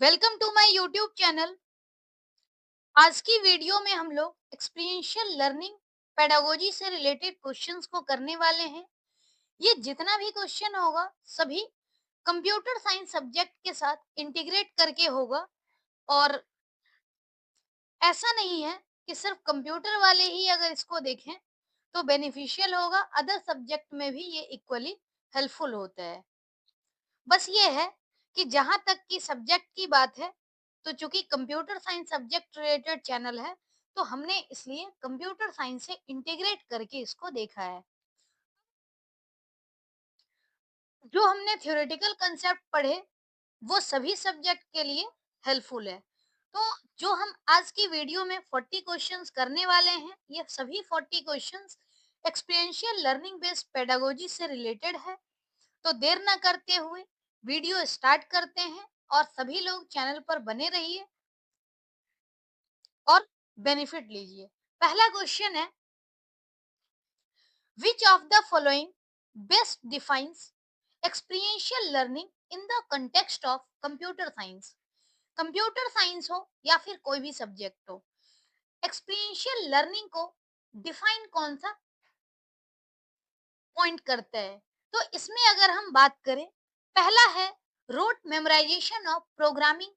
Welcome to my YouTube channel. आज की video में हम लोग एक्सपीरियंशियल लर्निंग पेडागोजी से रिलेटेड क्वेश्चंस को करने वाले हैं। ये जितना भी क्वेश्चन होगा सभी कंप्यूटर साइंस सब्जेक्ट के साथ इंटीग्रेट करके होगा। और ऐसा नहीं है कि सिर्फ कंप्यूटर वाले ही अगर इसको देखें तो बेनिफिशियल होगा, अदर सब्जेक्ट में भी ये इक्वली हेल्पफुल होता है। बस ये है कि जहाँ तक की सब्जेक्ट की बात है, तो चूंकि computer science subject related channel है, तो हमने इसलिए कंप्यूटर साइंस से इंटीग्रेट करके इसको देखा है। जो हमने थ्योरेटिकल कंसेप्ट पढ़े वो सभी सब्जेक्ट के लिए हेल्पफुल है। तो जो हम आज की वीडियो में 40 क्वेश्चंस करने वाले हैं, ये सभी 40 questions experiential learning based pedagogy से रिलेटेड है। तो देर ना करते हुए वीडियो स्टार्ट करते हैं और सभी लोग चैनल पर बने रहिए और बेनिफिट लीजिए। पहला क्वेश्चन है, which of the following best defines experiential learning in the context of computer science. Computer science हो या फिर कोई भी सब्जेक्ट हो, एक्सपीरियंशियल लर्निंग को डिफाइन कौन सा पॉइंट करता है? तो इसमें अगर हम बात करें, पहला है rote memorization of programming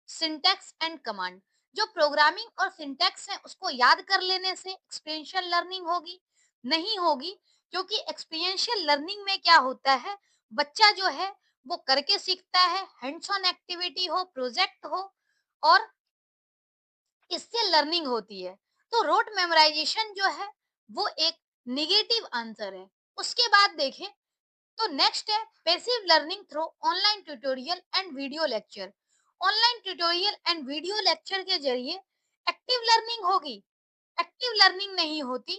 syntax and command. जो प्रोग्रामिंग और सिंटैक्स है उसको याद कर लेने से एक्सपीरियंशियल लर्निंग होगी? नहीं होगी, क्योंकि एक्सपीरियंशियल लर्निंग में क्या होता है, बच्चा जो है वो करके सीखता है, हैंड्स ऑन एक्टिविटी हो, प्रोजेक्ट हो, और इससे लर्निंग होती है। तो रोट मेमोराइजेशन जो है वो एक निगेटिव आंसर है। उसके बाद देखें तो नेक्स्ट है passive learning through online tutorial and video lecture. Online tutorial and video lecture के जरिए एक्टिव लर्निंग होगी? एक्टिव लर्निंग नहीं होती,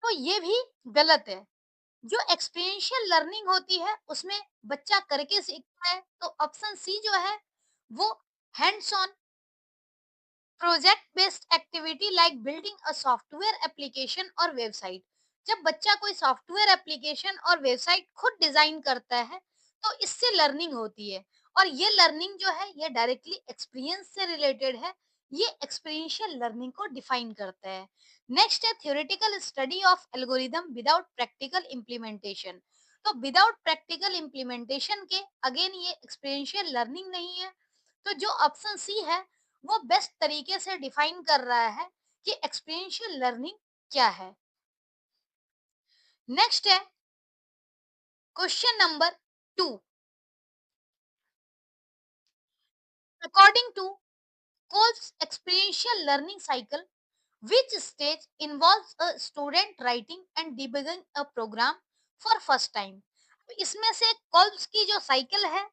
तो ये भी गलत है। जो एक्सपीरियंशियल लर्निंग होती है उसमें बच्चा करके सीखता है, तो ऑप्शन सी जो है वो hands on project based activity like building a software application और वेबसाइट। जब बच्चा कोई सॉफ्टवेयर एप्लीकेशन और वेबसाइट खुद डिजाइन करता है तो इससे लर्निंग होती है, और ये लर्निंग जो है ये डायरेक्टली एक्सपीरियंस से रिलेटेड है। ये एक्सपीरियंशियल लर्निंग को डिफाइन करता है। नेक्स्ट है theoretical study of algorithm without practical implementation. तो विदाउट प्रैक्टिकल इम्प्लीमेंटेशन के अगेन ये एक्सपीरियंशियल लर्निंग नहीं है। तो जो ऑप्शन सी है वो बेस्ट तरीके से डिफाइन कर रहा है कि एक्सपीरियंशियल लर्निंग क्या है। नेक्स्ट है question number 2। According to Kolb's experiential learning cycle, which stage involves a student writing and debugging a program for first time? इसमें से कोल्स की जो साइकिल है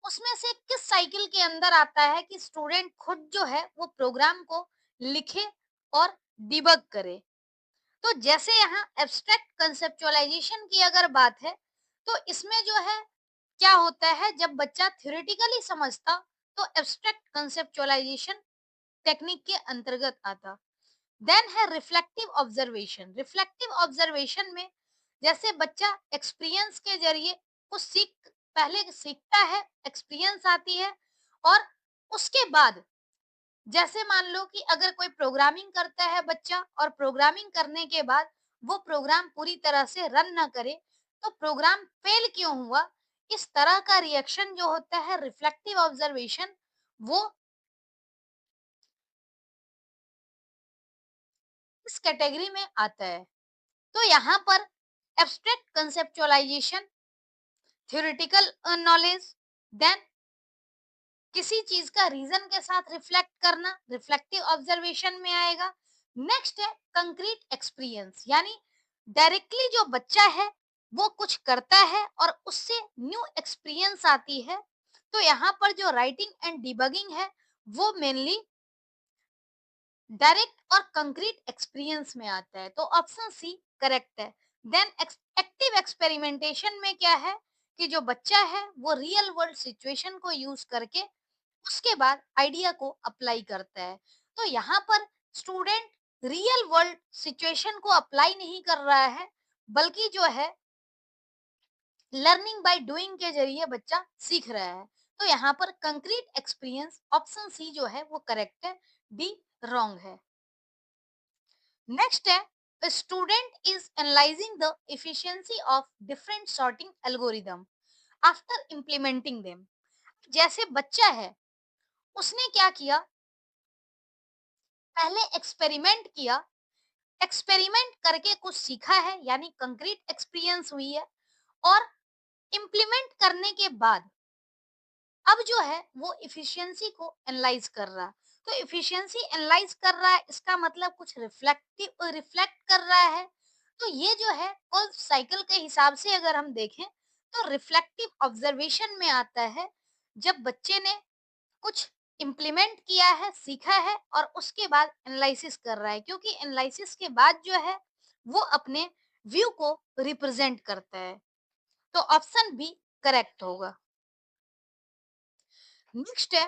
उसमें से किस साइकिल के अंदर आता है कि स्टूडेंट खुद जो है वो प्रोग्राम को लिखे और डिबग करे? तो जैसे यहाँ एब्स्ट्रैक्ट कंसेप्चुअलाइजेशन की अगर बात है, तो इसमें जो है क्या होता है, जब बच्चा थ्योरेटिकली समझता तो एब्स्ट्रैक्ट कंसेप्चुअलाइजेशन टेक्निक के अंतर्गत आता। देन है रिफ्लेक्टिव ऑब्जर्वेशन। रिफ्लेक्टिव ऑब्जर्वेशन में जैसे बच्चा एक्सपीरियंस के जरिए कुछ सीख, पहले सीखता है, एक्सपीरियंस आती है, और उसके बाद जैसे मान लो कि अगर कोई प्रोग्रामिंग करता है बच्चा और प्रोग्रामिंग करने के बाद वो प्रोग्राम पूरी तरह से रन ना करे, तो प्रोग्राम फेल क्यों हुआ, इस तरह का रिएक्शन जो होता है रिफ्लेक्टिव ऑब्जर्वेशन, वो इस कैटेगरी में आता है। तो यहाँ पर abstract conceptualization, theoretical knowledge, then किसी चीज का रीजन के साथ रिफ्लेक्ट करना रिफ्लेक्टिव ऑब्जर्वेशन में आएगा। नेक्स्ट है कंक्रीट एक्सपीरियंस, यानी डायरेक्टली जो बच्चा है वो कुछ करता है और उससे न्यू एक्सपीरियंस आती है। तो यहाँ पर जो राइटिंग एंड डिबगिंग है वो मेनली डायरेक्ट और कंक्रीट एक्सपीरियंस में आता है। तो ऑप्शन सी करेक्ट है। देन एक्टिव एक्सपेरिमेंटेशन में क्या है कि जो बच्चा है वो रियल वर्ल्ड सिचुएशन को यूज करके उसके बाद आइडिया को अप्लाई करता है। तो यहाँ पर स्टूडेंट रियल वर्ल्ड सिचुएशन को अप्लाई नहीं कर रहा है, बल्कि जो है लर्निंग बाय डूइंग के जरिए बच्चा सीख रहा है। तो यहाँ पर कंक्रीट एक्सपीरियंस ऑप्शन सी जो है वो करेक्ट है, डी रॉन्ग है। नेक्स्ट है student is analysing the efficiency of different sorting algorithm after implementing them. जैसे बच्चा है, उसने क्या किया, पहले एक्सपेरिमेंट किया, एक्सपेरिमेंट करके कुछ सीखा है यानी कंक्रीट एक्सपीरियंस हुई है, और इम्प्लीमेंट करने के बाद अब जो है वो एफिशिएंसी को एनालाइज कर रहा है। तो एफिशिएंसी एनालाइज कर रहा है, इसका मतलब कुछ रिफ्लेक्ट कर रहा है। तो ये जो है कॉल साइकिल के हिसाब से अगर हम देखें तो रिफ्लेक्टिव ऑब्जर्वेशन में आता है, जब बच्चे ने कुछ इम्प्लीमेंट किया है, सीखा है, और उसके बाद एनालिसिस कर रहा है, क्योंकि एनालिसिस के बाद जो है वो अपने व्यू को रिप्रेजेंट करता है। तो ऑप्शन बी करेक्ट होगा। नेक्स्ट है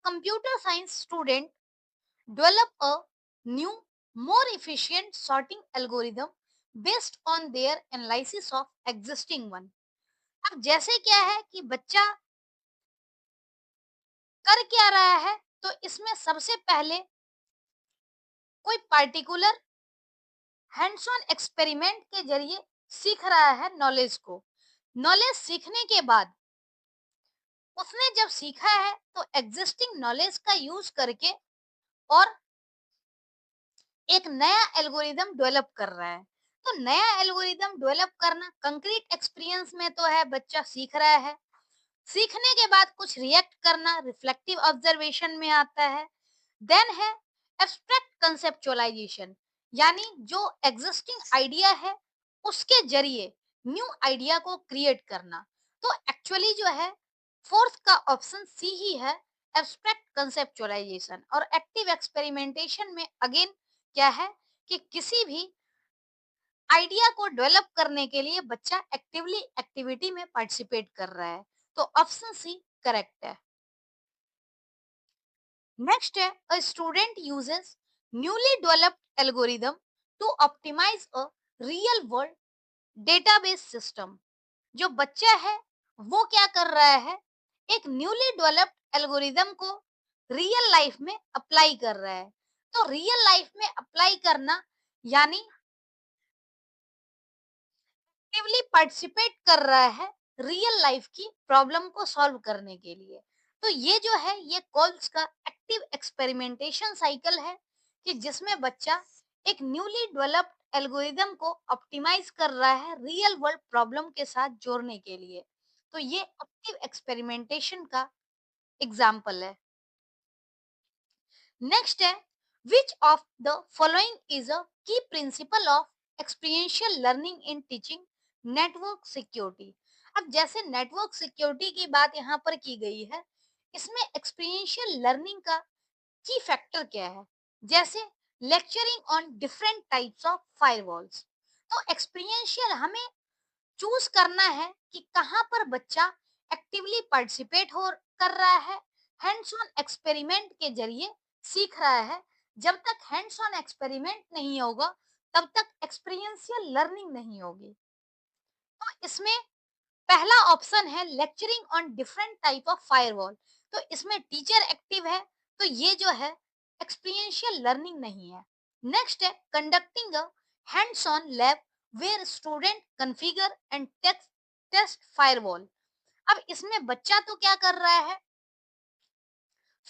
computer science student develop a new more efficient sorting algorithm based on their analysis of existing one। अब जैसे क्या है कि बच्चा कर क्या रहा है, तो इसमें सबसे पहले कोई पार्टिकुलर हैंड्स ऑन एक्सपेरिमेंट के जरिए सीख रहा है नॉलेज को। नॉलेज सीखने के बाद उसने जब सीखा है तो एग्जिस्टिंग नॉलेज का यूज करके और एक नया एल्गोरिदम डेवलप कर रहा है। तो नया एल्गोरिदम डेवलप करना कंक्रीट एक्सपीरियंस में तो है, बच्चा सीख रहा है। सीखने के बाद कुछ रिएक्ट करना रिफ्लेक्टिव ऑब्जर्वेशन में आता है। देन है एब्स्ट्रैक्ट कंसेप्चुअलाइजेशन, यानी जो एग्जिस्टिंग आइडिया है उसके जरिए न्यू आइडिया को क्रिएट करना। तो एक्चुअली जो है फोर्थ का ऑप्शन सी ही है, एब्स्ट्रैक्ट कंसेप्चुअलाइजेशन। और एक्टिव एक्सपेरिमेंटेशन में अगेन क्या है कि किसी भी आइडिया को डेवलप करने के लिए बच्चा एक्टिवली एक्टिविटी में पार्टिसिपेट कर रहा है। तो ऑप्शन सी करेक्ट है। नेक्स्ट है a student uses newly developed algorithm to optimize a real world database system. जो बच्चा है वो क्या कर रहा है, एक न्यूली डेवलप्ड एल्गोरिदम को रियल लाइफ में अप्लाई कर रहा है। तो रियल लाइफ में अप्लाई करना यानी एक्टिवली पार्टिसिपेट कर रहा है रियल लाइफ की प्रॉब्लम को सॉल्व करने के लिए। तो ये जो है ये कॉल्स का एक्टिव एक्सपेरिमेंटेशन साइकिल है, कि जिसमें बच्चा एक न्यूली डेवलप्ड एल्गोरिदम को ऑप्टिमाइज कर रहा है रियल वर्ल्ड प्रॉब्लम के साथ जोड़ने के लिए। तो ये एक्टिव एक्सपेरिमेंटेशन का एग्जाम्पल है। नेक्स्ट है which of the following is a key principle of experiential learning in teaching network security. अब जैसे नेटवर्क सिक्योरिटी की बात यहाँ पर की गई है, इसमें एक्सपीरियंशियल लर्निंग का की फैक्टर क्या है, जैसे lecturing on different types of firewalls. तो एक्सपीरियंशियल हमें चूज करना है कि कहाँ पर बच्चा एक्टिवली पार्टिसिपेट हो कर रहा है, हैंड्स ऑन एक्सपेरिमेंट के जरिए सीख रहा है। जब तक हैंड्स ऑन एक्सपेरिमेंट नहीं होगा तब तक एक्सपीरियंशियल लर्निंग नहीं होगी। तो इसमें पहला ऑप्शन है lecturing on different type of firewall. तो इसमें टीचर एक्टिव है, तो ये जो है एक्सपीरियंशियल लर्निंग नहीं है। नेक्स्ट है conducting a hands on lab where student configure and test firewall. अब इसमें बच्चा तो क्या कर रहा है,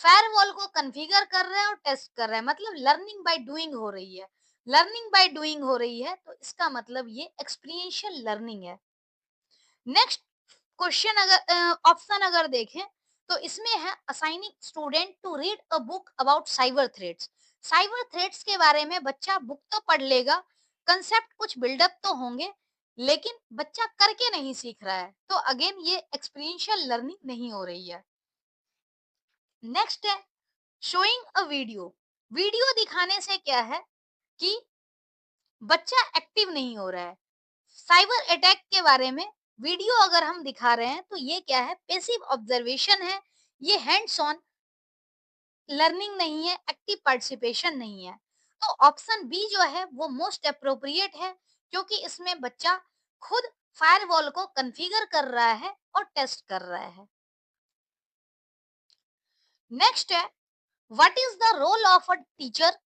फायरवॉल को कॉन्फ़िगर कर रहा है और टेस्ट कर रहा है, मतलब लर्निंग बाय डूइंग हो रही है। लर्निंग बाय डूइंग हो रही है तो इसका मतलब ये एक्सपीरियंशियल लर्निंग है। नेक्स्ट क्वेश्चन अगर ऑप्शन अगर देखें तो इसमें है assigning student to read a book about cyber threats. Cyber threats के बारे में बच्चा बुक तो पढ़ लेगा, कंसेप्ट कुछ बिल्डअप तो होंगे, लेकिन बच्चा करके नहीं सीख रहा है, तो अगेन ये एक्सपीरियंशियल लर्निंग नहीं हो रही है। नेक्स्ट है शोइंग अ वीडियो। वीडियो दिखाने से क्या है कि बच्चा एक्टिव नहीं हो रहा है। साइबर अटैक के बारे में वीडियो अगर हम दिखा रहे हैं तो ये क्या है, पैसिव ऑब्जर्वेशन है, ये हैंड्स ऑन लर्निंग नहीं है, एक्टिव पार्टिसिपेशन नहीं है। तो ऑप्शन बी जो है वो मोस्ट अप्रोप्रिएट है, क्योंकि इसमें बच्चा खुद फायरवॉल को कॉन्फ़िगर कर रहा है और टेस्ट कर रहा है। नेक्स्ट है, what is the role of a teacher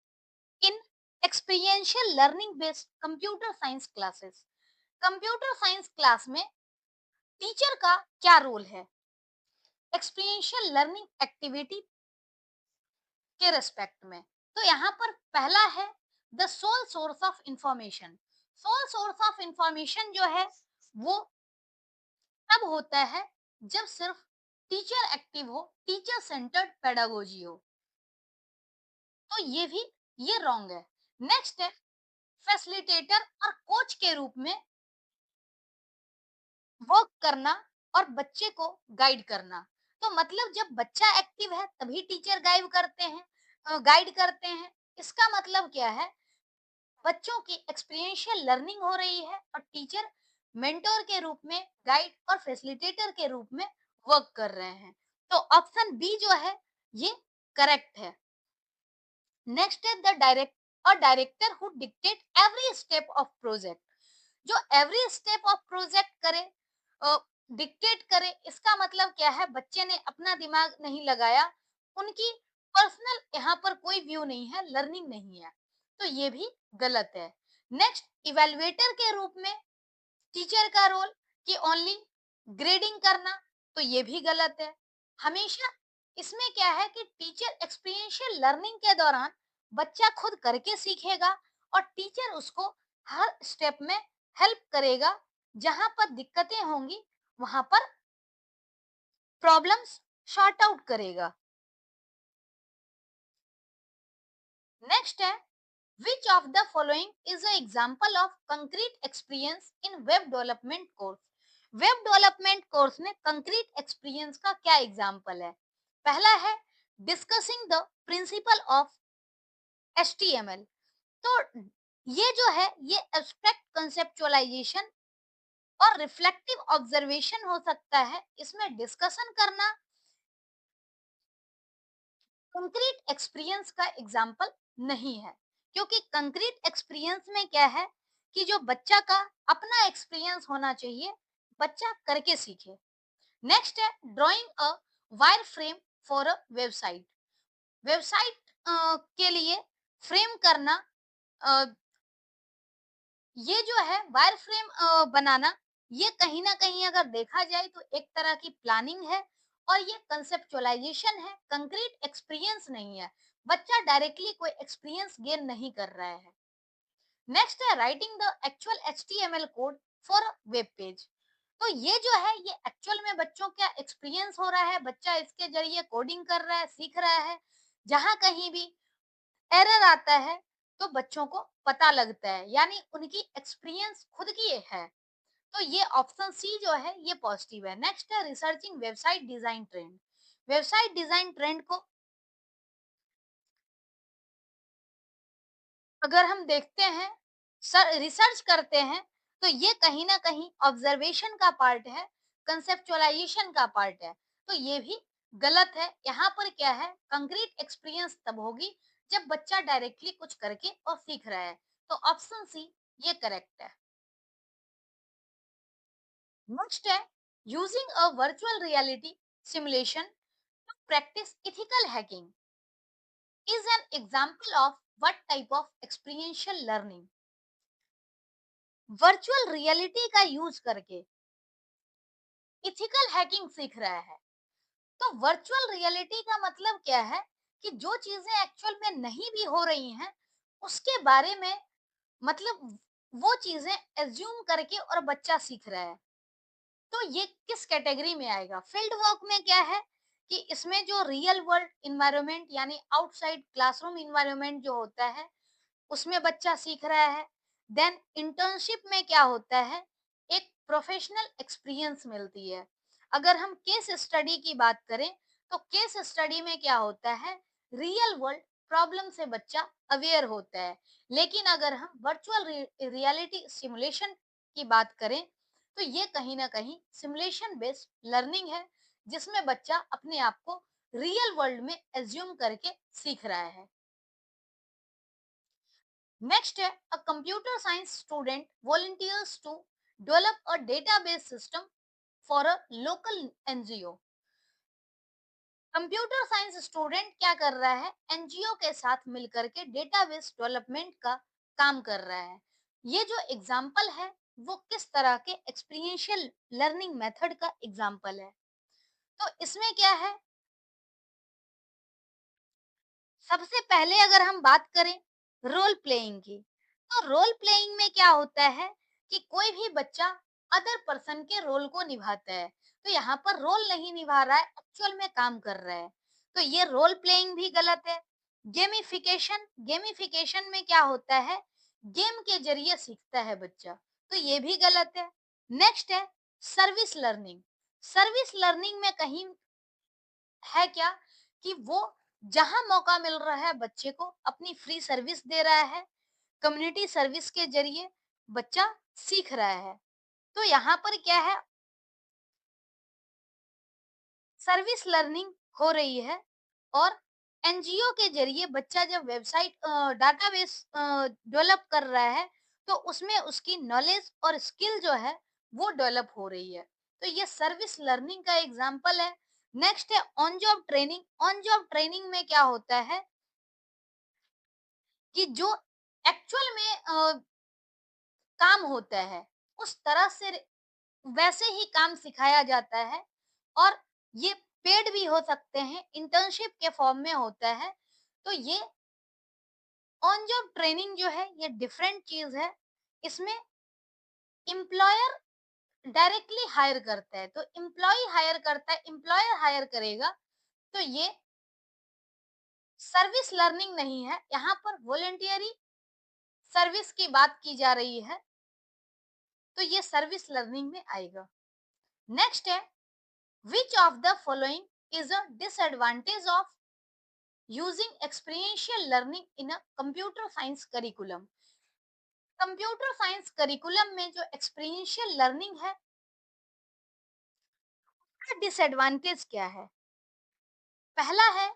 in experiential learning based computer science classes. Computer science class में टीचर का क्या रोल है एक्सपीरियंशियल लर्निंग एक्टिविटी के रेस्पेक्ट में? तो यहाँ पर पहला है the sole source of information. Sole source of information जो है वो तब होता है जब सिर्फ टीचर एक्टिव हो, टीचर सेंटर्ड पेडागोजी हो, तो ये रॉन्ग है। नेक्स्ट है फैसिलिटेटर और कोच के रूप में वर्क करना और बच्चे को गाइड करना। तो मतलब जब बच्चा एक्टिव है तभी टीचर गाइड करते हैं। इसका मतलब क्या है, बच्चों की एक्सपीरियंशियल लर्निंग हो रही है और टीचर मेंटोर के रूप में, गाइड और फैसिलिटेटर के रूप में वर्क कर रहे हैं। तो ऑप्शन बी जो है ये करेक्ट है। नेक्स्ट है the director who dictate every step of project. जो एवरी स्टेप ऑफ प्रोजेक्ट करे, डिक्टेट करे, इसका मतलब क्या है, बच्चे ने अपना दिमाग नहीं लगाया, उनकी पर्सनल यहाँ पर कोई व्यू नहीं है, लर्निंग नहीं है, तो ये भी गलत है। नेक्स्ट, इवेल्युएटर के रूप में टीचर का रोल कि ओनली ग्रेडिंग करना, तो ये भी गलत है। हमेशा इसमें क्या है कि टीचर एक्सपीरियंशियल लर्निंग के दौरान बच्चा खुद करके सीखेगा और टीचर उसको हर स्टेप में हेल्प करेगा। जहां पर दिक्कतें होंगी वहां पर प्रॉब्लम्स सॉर्ट आउट करेगा। नेक्स्ट है, which of the following is an example of concrete experience in web development course? Web development course में कंक्रीट एक्सपीरियंस का क्या एग्जाम्पल है? पहला है discussing the principle of HTML. तो ये जो है ये एब्स्ट्रैक्ट कंसेप्चुअलाइजेशन और रिफ्लेक्टिव ऑब्जर्वेशन हो सकता है। इसमें डिस्कशन करना कंक्रीट एक्सपीरियंस का एग्जाम्पल नहीं है, क्योंकि कंक्रीट एक्सपीरियंस में क्या है कि जो बच्चा का अपना एक्सपीरियंस होना चाहिए, बच्चा करके सीखे। नेक्स्ट है drawing a wire frame for a website. Website के लिए फ्रेम करना, अ, ये जो है वायर फ्रेम बनाना, ये कहीं ना कहीं अगर देखा जाए तो एक तरह की प्लानिंग है और ये कंसेप्चुअलाइजेशन है, कंक्रीट एक्सपीरियंस नहीं है। बच्चा डायरेक्टली कोई एक्सपीरियंस गेन नहीं कर रहा है। नेक्स्ट है writing the actual HTML code for a web page. तो ये जो है ये एक्चुअल में बच्चों का एक्सपीरियंस हो रहा है, बच्चा इसके जरिए कोडिंग कर रहा है, सीख रहा है। जहां कहीं भी एरर आता है तो बच्चों को पता लगता है, यानी उनकी एक्सपीरियंस खुद की है। तो ये ऑप्शन सी जो है ये पॉजिटिव है। नेक्स्ट है researching website design trend. Website design trend को अगर हम देखते हैं, सर रिसर्च करते हैं, तो ये कहीं ना कहीं ऑब्जर्वेशन का पार्ट है, कंसेप्चुअलाइजेशन का पार्ट है। तो ये भी गलत है। यहाँ पर क्या है, कंक्रीट एक्सपीरियंस तब होगी जब बच्चा डायरेक्टली कुछ करके और सीख रहा है। तो ऑप्शन सी ये करेक्ट है। नेक्स्ट है using a virtual reality simulation to practice ethical hacking is an example of what type of experiential learning? Virtual reality का यूज करके इथिकल हैकिंग सीख रहा है। तो वर्चुअल रियलिटी का मतलब क्या है कि जो चीजें एक्चुअल में नहीं भी हो रही हैं उसके बारे में, मतलब वो चीजें एज्यूम करके और बच्चा सीख रहा है। तो ये किस कैटेगरी में आएगा? फील्ड वर्क में क्या है कि इसमें जो रियल वर्ल्ड इन्वायरमेंट यानी आउटसाइड क्लासरूम इन्वायरमेंट जो होता है उसमें बच्चा सीख रहा है। देन इंटर्नशिप में क्या होता है, एक प्रोफेशनल एक्सपीरियंस मिलती है। अगर हम केस स्टडी की बात करें तो केस स्टडी में क्या होता है, रियल वर्ल्ड प्रॉब्लम से बच्चा अवेयर होता है। लेकिन अगर हम वर्चुअल रियलिटी सिमुलेशन की बात करें तो ये कहीं ना कहीं सिमुलेशन बेस्ड लर्निंग है, जिसमें बच्चा अपने आप को रियल वर्ल्ड में एज्यूम करके सीख रहा है। नेक्स्ट है a computer science student volunteers to develop a database system for a local NGO. Computer science student क्या कर रहा है, एनजीओ के साथ मिलकर के डेटाबेस डेवलपमेंट का काम कर रहा है। ये जो एग्जाम्पल है वो किस तरह के एक्सपीरियंशियल लर्निंग मेथड का एग्जाम्पल है। तो इसमें क्या है, सबसे पहले अगर हम बात करें रोल प्लेइंग की, तो रोल प्लेइंग में क्या होता है कि कोई भी बच्चा अदर पर्सन के रोल को निभाता है। तो यहाँ पर रोल नहीं निभा रहा है, एक्चुअल में काम कर रहा है। तो ये रोल प्लेइंग भी गलत है। गेमिफिकेशन, गेमिफिकेशन में क्या होता है, गेम के जरिए सीखता है बच्चा, तो ये भी गलत है। नेक्स्ट है सर्विस लर्निंग। सर्विस लर्निंग में कहीं है क्या कि वो जहां मौका मिल रहा है बच्चे को अपनी फ्री सर्विस दे रहा है, कम्युनिटी सर्विस के जरिए बच्चा सीख रहा है। तो यहाँ पर क्या है, सर्विस लर्निंग हो रही है। और एनजीओ के जरिए बच्चा जब वेबसाइट डाटाबेस डेवलप कर रहा है, तो उसमें उसकी नॉलेज और स्किल जो है वो डेवलप हो रही है। तो ये सर्विस लर्निंग का एग्जाम्पल है। नेक्स्ट है on job training. On job training में क्या होता है कि जो एक्चुअल में काम होता है उस तरह से वैसे ही काम सिखाया जाता है। और ये पेड भी हो सकते हैं, इंटर्नशिप के फॉर्म में होता है। तो ये ऑन जॉब ट्रेनिंग जो है ये डिफरेंट चीज है। इसमें एम्प्लॉयर डायरेक्टली हायर करता है, तो एम्प्लॉय हायर करता है, एम्प्लॉयर हायर करेगा। तो ये सर्विस लर्निंग नहीं है, यहाँ पर वॉलेंटियरी सर्विस की बात की जा रही है। तो ये सर्विस लर्निंग में आएगा। नेक्स्ट है which of the following is a disadvantage of using experiential learning in a computer science curriculum। Computer science curriculum में जो एक्सपीरियंशियल लर्निंग है उसका डिसएडवांटेज क्या है। पहला है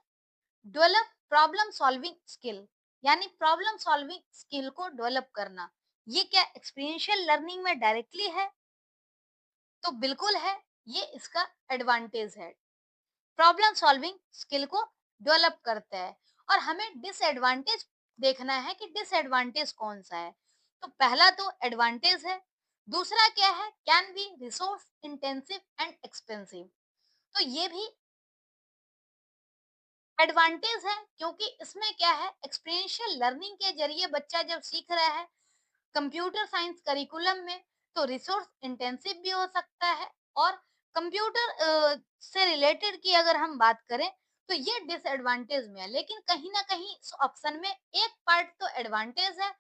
डेवलप प्रॉब्लम सॉल्विंग स्किल, यानी प्रॉब्लम सॉल्विंग स्किल को डेवलप करना। ये क्या एक्सपीरियंशियल लर्निंग में डायरेक्टली है? तो बिल्कुल है, ये इसका एडवांटेज है, प्रॉब्लम सॉल्विंग स्किल को डेवलप करता है। और हमें डिसएडवांटेज देखना है कि डिसएडवांटेज कौन सा है। तो पहला तो एडवांटेज है, दूसरा क्या है, can be resource intensive and expensive. तो ये भी एडवांटेज है, क्योंकि इसमें क्या है, एक्सपीरियंशियल लर्निंग के जरिए बच्चा जब सीख रहा है कंप्यूटर साइंस करिकुलम में, तो रिसोर्स इंटेंसिव भी हो सकता है। और कंप्यूटर से रिलेटेड की अगर हम बात करें तो ये डिसएडवांटेज में है। लेकिन कहीं ना कहीं इस ऑप्शन में एक पार्ट तो एडवांटेज है,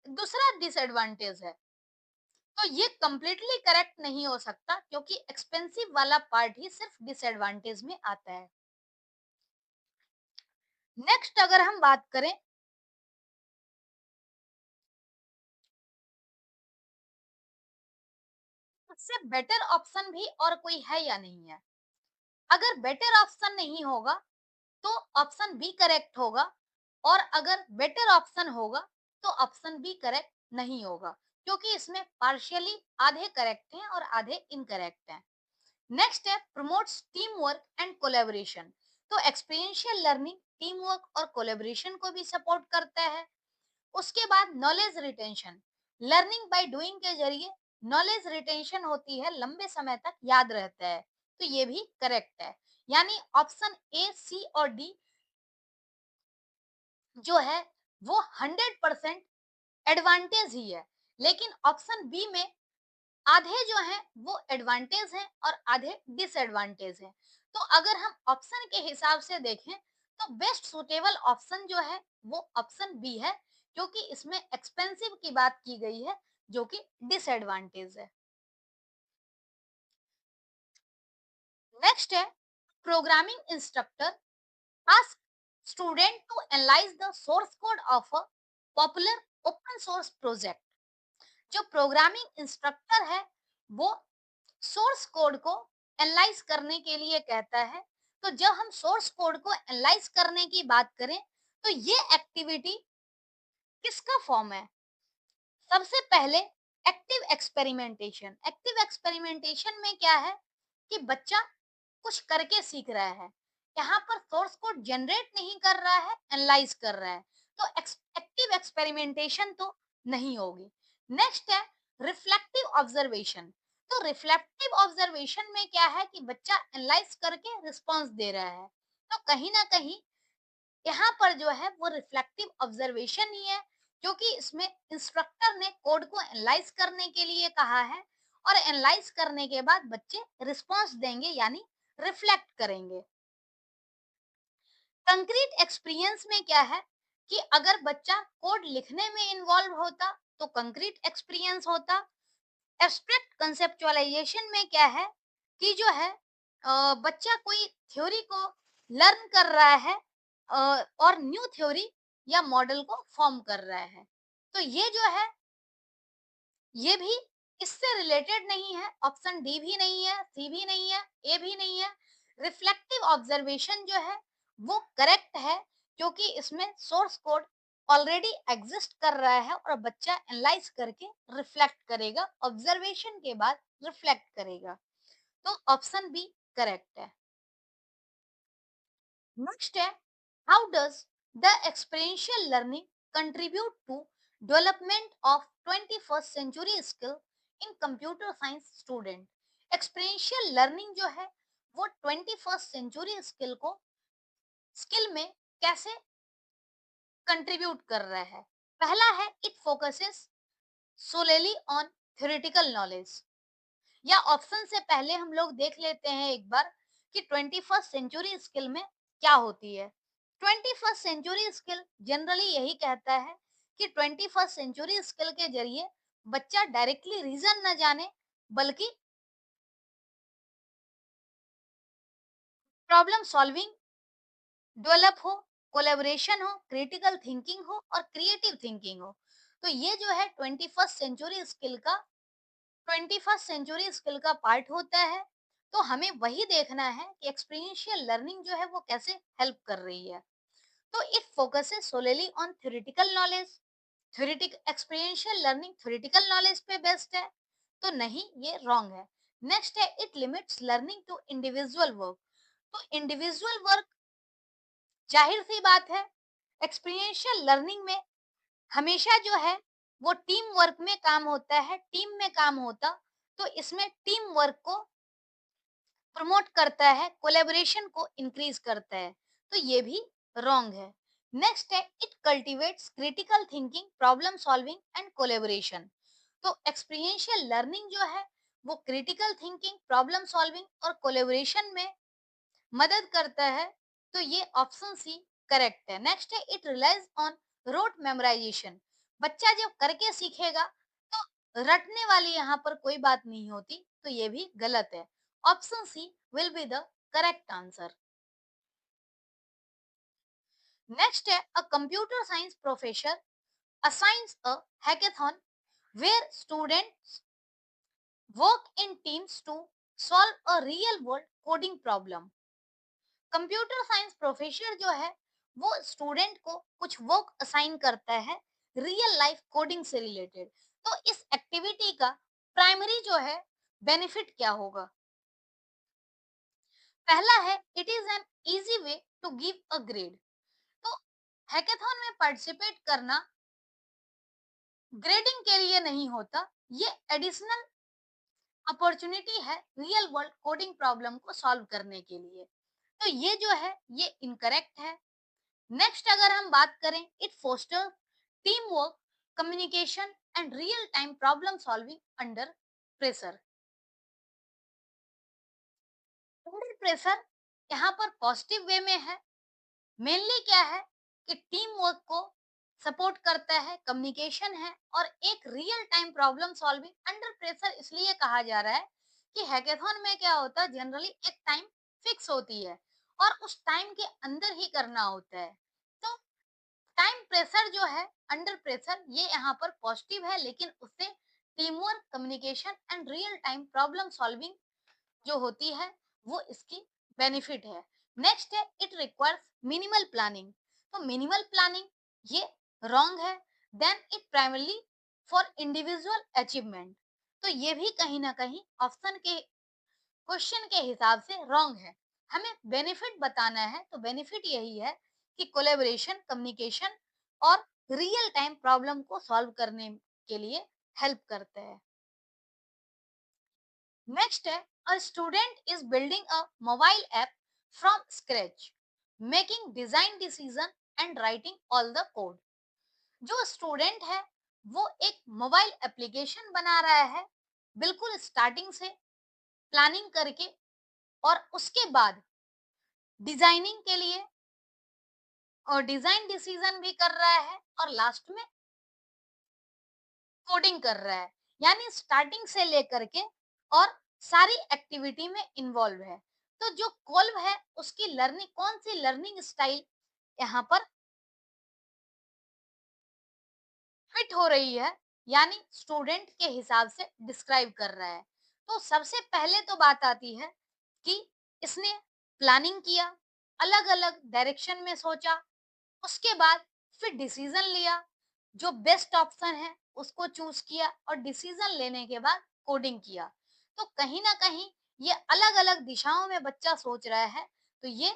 दूसरा डिसएडवांटेज है। तो ये कंप्लीटली करेक्ट नहीं हो सकता, क्योंकि एक्सपेंसिव वाला पार्ट ही सिर्फ डिसएडवांटेज में आता है। नेक्स्ट अगर हम बात करें, इससे बेटर ऑप्शन भी और कोई है या नहीं है। अगर बेटर ऑप्शन नहीं होगा तो ऑप्शन बी करेक्ट होगा। और अगर बेटर ऑप्शन होगा तो ऑप्शन बी करेक्ट नहीं होगा, क्योंकि इसमें पार्शियली आधे करेक्ट हैं और आधे इनकरेक्ट हैं। नेक्स्ट है promotes team work and collaboration. तो एक्सपीरियंशियल लर्निंग टीम वर्क और कोलेबोरेशन को भी सपोर्ट करता है। उसके बाद knowledge retention, learning by doing के जरिए नॉलेज रिटेंशन होती है, लंबे समय तक याद रहता है। तो ये भी करेक्ट है, यानी ऑप्शन ए, सी और डी जो है वो 100% एडवांटेज ही है। लेकिन ऑप्शन बी में आधे जो हैं वो एडवांटेज हैं और आधे डिसएडवांटेज हैं। तो अगर हम ऑप्शन के हिसाब से देखें तो बेस्ट सुटेबल ऑप्शन जो है वो ऑप्शन बी है, क्योंकि इसमें एक्सपेंसिव की बात की गई है जो कि डिसएडवांटेज है। नेक्स्ट है programming instructor ask student to analyze the source code of a popular open source project। जो प्रोग्रामिंग इंस्ट्रक्टर है वो सोर्स कोड को एनालाइज करने के लिए कहता है। तो जब हम सोर्स कोड को एनालाइज करने की बात करें तो ये एक्टिविटी किसका फॉर्म है? सबसे पहले एक्टिव एक्सपेरिमेंटेशन में क्या है कि बच्चा कुछ करके सीख रहा है, यहाँ पर सोर्स कोड जनरेट नहीं कर रहा है, एनालाइज कर रहा है, तो एक्टिव एक्सपेरिमेंटेशन तो नहीं होगी। नेक्स्ट है रिफ्लेक्टिव ऑब्जर्वेशन। तो रिफ्लेक्टिव ऑब्जर्वेशन में क्या है कि बच्चा एनालाइज करके रिस्पॉन्स दे रहा है, तो कहीं ना कहीं यहाँ पर जो है वो रिफ्लेक्टिव ऑब्जर्वेशन ही है, क्योंकि इसमें इंस्ट्रक्टर ने कोड को एनालाइज करने के लिए कहा है और एनालाइज करने के बाद बच्चे रिस्पॉन्स देंगे यानी रिफ्लेक्ट करेंगे। कंक्रीट एक्सपीरियंस में क्या है कि अगर बच्चा कोड लिखने में इन्वॉल्व होता तो कंक्रीट एक्सपीरियंस होता। एब्स्ट्रैक्ट कंसेप्चुअलाइजेशन में क्या है कि जो है बच्चा कोई थ्योरी को लर्न कर रहा है और न्यू थ्योरी या मॉडल को फॉर्म कर रहा है, तो ये जो है ये भी इससे रिलेटेड नहीं है। ऑप्शन डी भी नहीं है, सी भी नहीं है, ए भी नहीं है। रिफ्लेक्टिव ऑब्जर्वेशन जो है वो करेक्ट है, क्योंकि इसमें सोर्स कोड ऑलरेडी एग्जिस्ट कर रहा है और बच्चा एनालाइज करके रिफ्लेक्ट करेगा, ऑब्जर्वेशन के बाद रिफ्लेक्ट करेगा, तो ऑप्शन बी करेक्ट है। नेक्स्ट है how does the experiential learning contribute to development of 21st century skill in computer science student. Experiential learning जो है वो 21st सेंचुरी स्किल में कैसे कंट्रीब्यूट कर रहा है। पहला है it focuses solely on theoretical knowledge, या ऑप्शन से पहले हम लोग देख लेते हैं एक बार कि 21st सेंचुरी स्किल में क्या होती है। 21st सेंचुरी स्किल जनरली यही कहता है कि 21st सेंचुरी स्किल के जरिए बच्चा डायरेक्टली रीजन न जाने, बल्कि प्रॉब्लम सॉल्विंग डेवलप हो, कोलैबोरेशन हो, क्रिटिकल थिंकिंग हो और क्रिएटिव थिंकिंग हो। तो ये जो है 21st सेंचुरी स्किल का पार्ट होता है। तो हमें वही देखना है कि एक्सपीरियंशियल लर्निंग जो है वो कैसे हेल्प कर रही है। तो it focuses solely on theoretical knowledge. Theoretic experiential learning theoretical knowledge पे बेस्ड है, तो नहीं, ये रॉन्ग है। नेक्स्ट है it limits learning to individual work. तो इंडिविजुअल वर्क, जाहिर सी बात है, एक्सपीरियंशियल लर्निंग में हमेशा जो है वो टीम वर्क में काम होता है, टीम में काम होता, तो इसमें टीम वर्क को प्रमोट करता है, कोलैबोरेशन को इंक्रीज करता है, तो ये भी रॉन्ग है। नेक्स्ट है it cultivates critical thinking, problem solving and collaboration. तो एक्सपीरियंशियल लर्निंग जो है वो क्रिटिकल थिंकिंग, प्रॉब्लम सॉल्विंग और कोलैबोरेशन में मदद करता है, तो ये ऑप्शन सी करेक्ट है। नेक्स्ट है it relies on rote memorisation. बच्चा जब करके सीखेगा तो रटने वाली यहाँ पर कोई बात नहीं होती, तो ये भी गलत है। Option C will be the correct answer. Next है a computer science professor assigns a hackathon where students work in teams to solve a real world coding problem। Computer science professor जो है वो स्टूडेंट को कुछ work assign करता है real life coding से related. तो इस एक्टिविटी का प्राइमरी जो है बेनिफिट क्या होगा। पहला है it is an easy way to give a grade. तो हैकेथॉन में पार्टिसिपेट करना ग्रेडिंग के लिए नहीं होता, ये एडिशनल अपॉर्चुनिटी है रियल वर्ल्ड कोडिंग प्रॉब्लम को सॉल्व करने के लिए, तो ये जो है ये इनकरेक्ट है। नेक्स्ट अगर हम बात करें it foster teamwork, communication and real time problem solving under pressure. Under pressure यहाँ पर पॉजिटिव वे में है। मेनली क्या है कि टीम वर्क को सपोर्ट करता है, कम्युनिकेशन है और एक real time problem solving. Under pressure इसलिए कहा जा रहा है कि हैकेथॉन में क्या होता है, जनरली एक टाइम फिक्स होती है और उस टाइम के अंदर ही करना होता है। तो टाइम प्रेशर जो है, अंडर प्रेशर, ये यहाँ पर पॉजिटिव है, लेकिन उससे teamwork, communication and real time problem solving जो होती है वो इसकी बेनिफिट है। नेक्स्ट है इट रिक्वायर्स मिनिमल प्लानिंग। तो मिनिमल प्लानिंग ये रॉन्ग है। Then it primarily for individual achievement. तो ये भी कहीं ना कहीं ऑप्शन के क्वेश्चन के हिसाब से रॉन्ग है। हमें बेनिफिट बताना है, तो बेनिफिट यही है कि कोलेबोरेशन, कम्युनिकेशन और रियल टाइम प्रॉब्लम को सॉल्व करने के लिए हेल्प करते हैं। नेक्स्ट है, a student is building a mobile app from scratch, making design decision and writing all the code. जो स्टूडेंट है वो एक मोबाइल एप्लीकेशन बना रहा है, बिल्कुल स्टार्टिंग से प्लानिंग करके, और उसके बाद डिजाइनिंग के लिए और डिजाइन डिसीजन भी कर रहा है, और लास्ट में कोडिंग कर रहा है। यानी स्टार्टिंग से लेकर के और सारी एक्टिविटी में इन्वॉल्व है। तो जो कोल्व है उसकी लर्निंग, कौन सी लर्निंग स्टाइल यहाँ पर फिट हो रही है, यानी स्टूडेंट के हिसाब से डिस्क्राइब कर रहा है। तो सबसे पहले तो बात आती है कि इसने प्लानिंग किया, अलग अलग डायरेक्शन में सोचा, उसके बाद फिर डिसीजन लिया, जो बेस्ट ऑप्शन है उसको चूज किया, और डिसीजन लेने के बाद कोडिंग किया। तो कहीं ना कहीं ये अलग अलग दिशाओं में बच्चा सोच रहा है। तो ये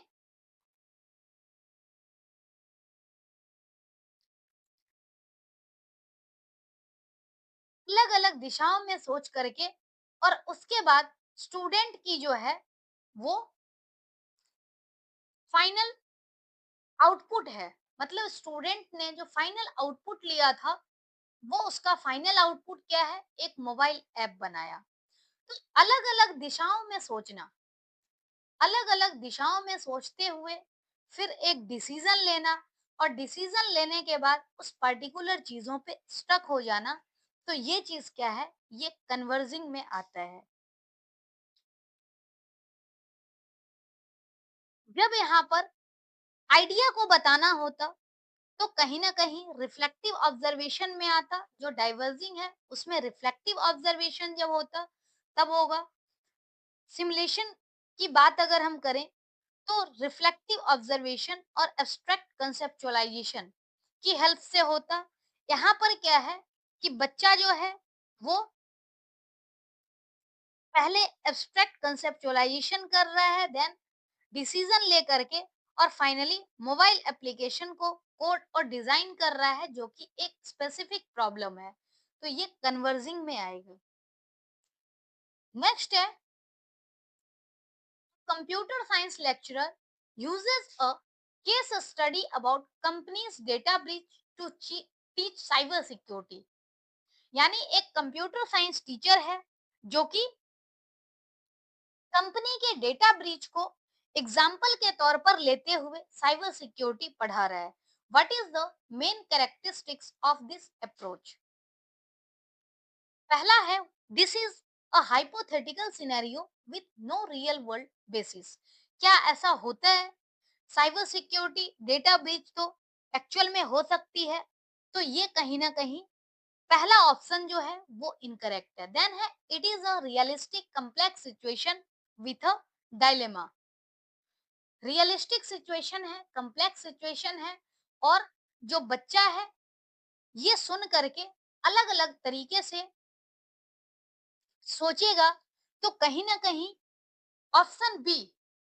अलग अलग दिशाओं में सोच करके, और उसके बाद स्टूडेंट की जो है वो फाइनल आउटपुट है, मतलब स्टूडेंट ने जो फाइनल आउटपुट लिया था, वो उसका फाइनल आउटपुट क्या है, एक मोबाइल ऐप बनाया। तो अलग अलग दिशाओं में सोचना, अलग अलग दिशाओं में सोचते हुए फिर एक डिसीजन लेना, और डिसीजन लेने के बाद उस पर्टिकुलर चीजों पे स्टक हो जाना, तो ये चीज क्या है, ये कन्वर्जिंग में आता है। जब यहाँ पर आइडिया को बताना होता, तो कहीं ना कहीं रिफ्लेक्टिव ऑब्जर्वेशन में आता, जो डाइवर्जिंग है उसमें रिफ्लेक्टिव ऑब्जर्वेशन जब होता तब होगा। सिमुलेशन की बात अगर हम करें, तो रिफ्लेक्टिव ऑब्जर्वेशन और एब्स्ट्रैक्ट कंसेप्चुअलाइजेशन की हेल्प से होता। यहाँ पर क्या है कि बच्चा जो है वो पहले एब्स्ट्रैक्ट कंसेप्चुअलाइजेशन कर रहा है, देन डिसीजन ले करके, और फाइनली मोबाइल एप्लीकेशन को कोड और डिजाइन कर रहा है, जो कि एक स्पेसिफिक प्रॉब्लम है। तो ये कन्वर्जिंग में आएगा। नेक्स्ट है, computer science lecturer uses a case study about company's data breach to teach cyber security। यानी एक कंप्यूटर साइंस टीचर है जो कि कंपनी के डेटा ब्रीच को एग्जाम्पल के तौर पर लेते हुए साइबर सिक्योरिटी पढ़ा रहा है। What is the main characteristics of this approach? पहला है, this is a hypothetical scenario with no real world basis. क्या ऐसा होता है? साइबर सिक्योरिटी डेटा ब्रीच तो एक्चुअल में हो सकती है। तो ये कहीं ना कहीं पहला ऑप्शन जो है वो इनकरेक्ट है। देन है, it is a realistic complex situation with a dilemma. Realistic situation है, कम्प्लेक्स सिचुएशन है, और जो बच्चा है ये सुन करके अलग अलग तरीके से सोचेगा। तो कहीं ना कहीं ऑप्शन बी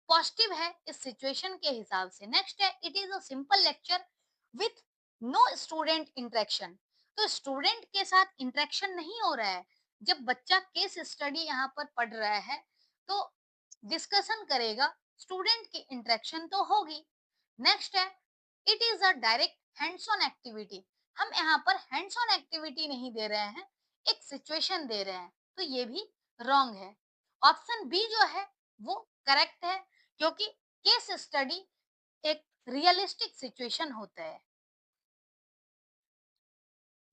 पॉजिटिव है इस सिचुएशन के हिसाब से। नेक्स्ट है, it is a simple lecture with no student interaction. तो स्टूडेंट के साथ इंटरेक्शन नहीं हो रहा है। जब बच्चा केस स्टडी यहाँ पर पढ़ रहा है, तो डिस्कशन करेगा, स्टूडेंट की इंटरेक्शन तो होगी। नेक्स्ट है, it is a direct hands on activity. हम यहाँ पर हैंड्स ऑन एक्टिविटी नहीं दे रहे हैं, एक सिचुएशन दे रहे हैं। तो ये भी रॉन्ग है। ऑप्शन बी जो है वो करेक्ट है, क्योंकि केस स्टडी एक रियलिस्टिक सिचुएशन होता है।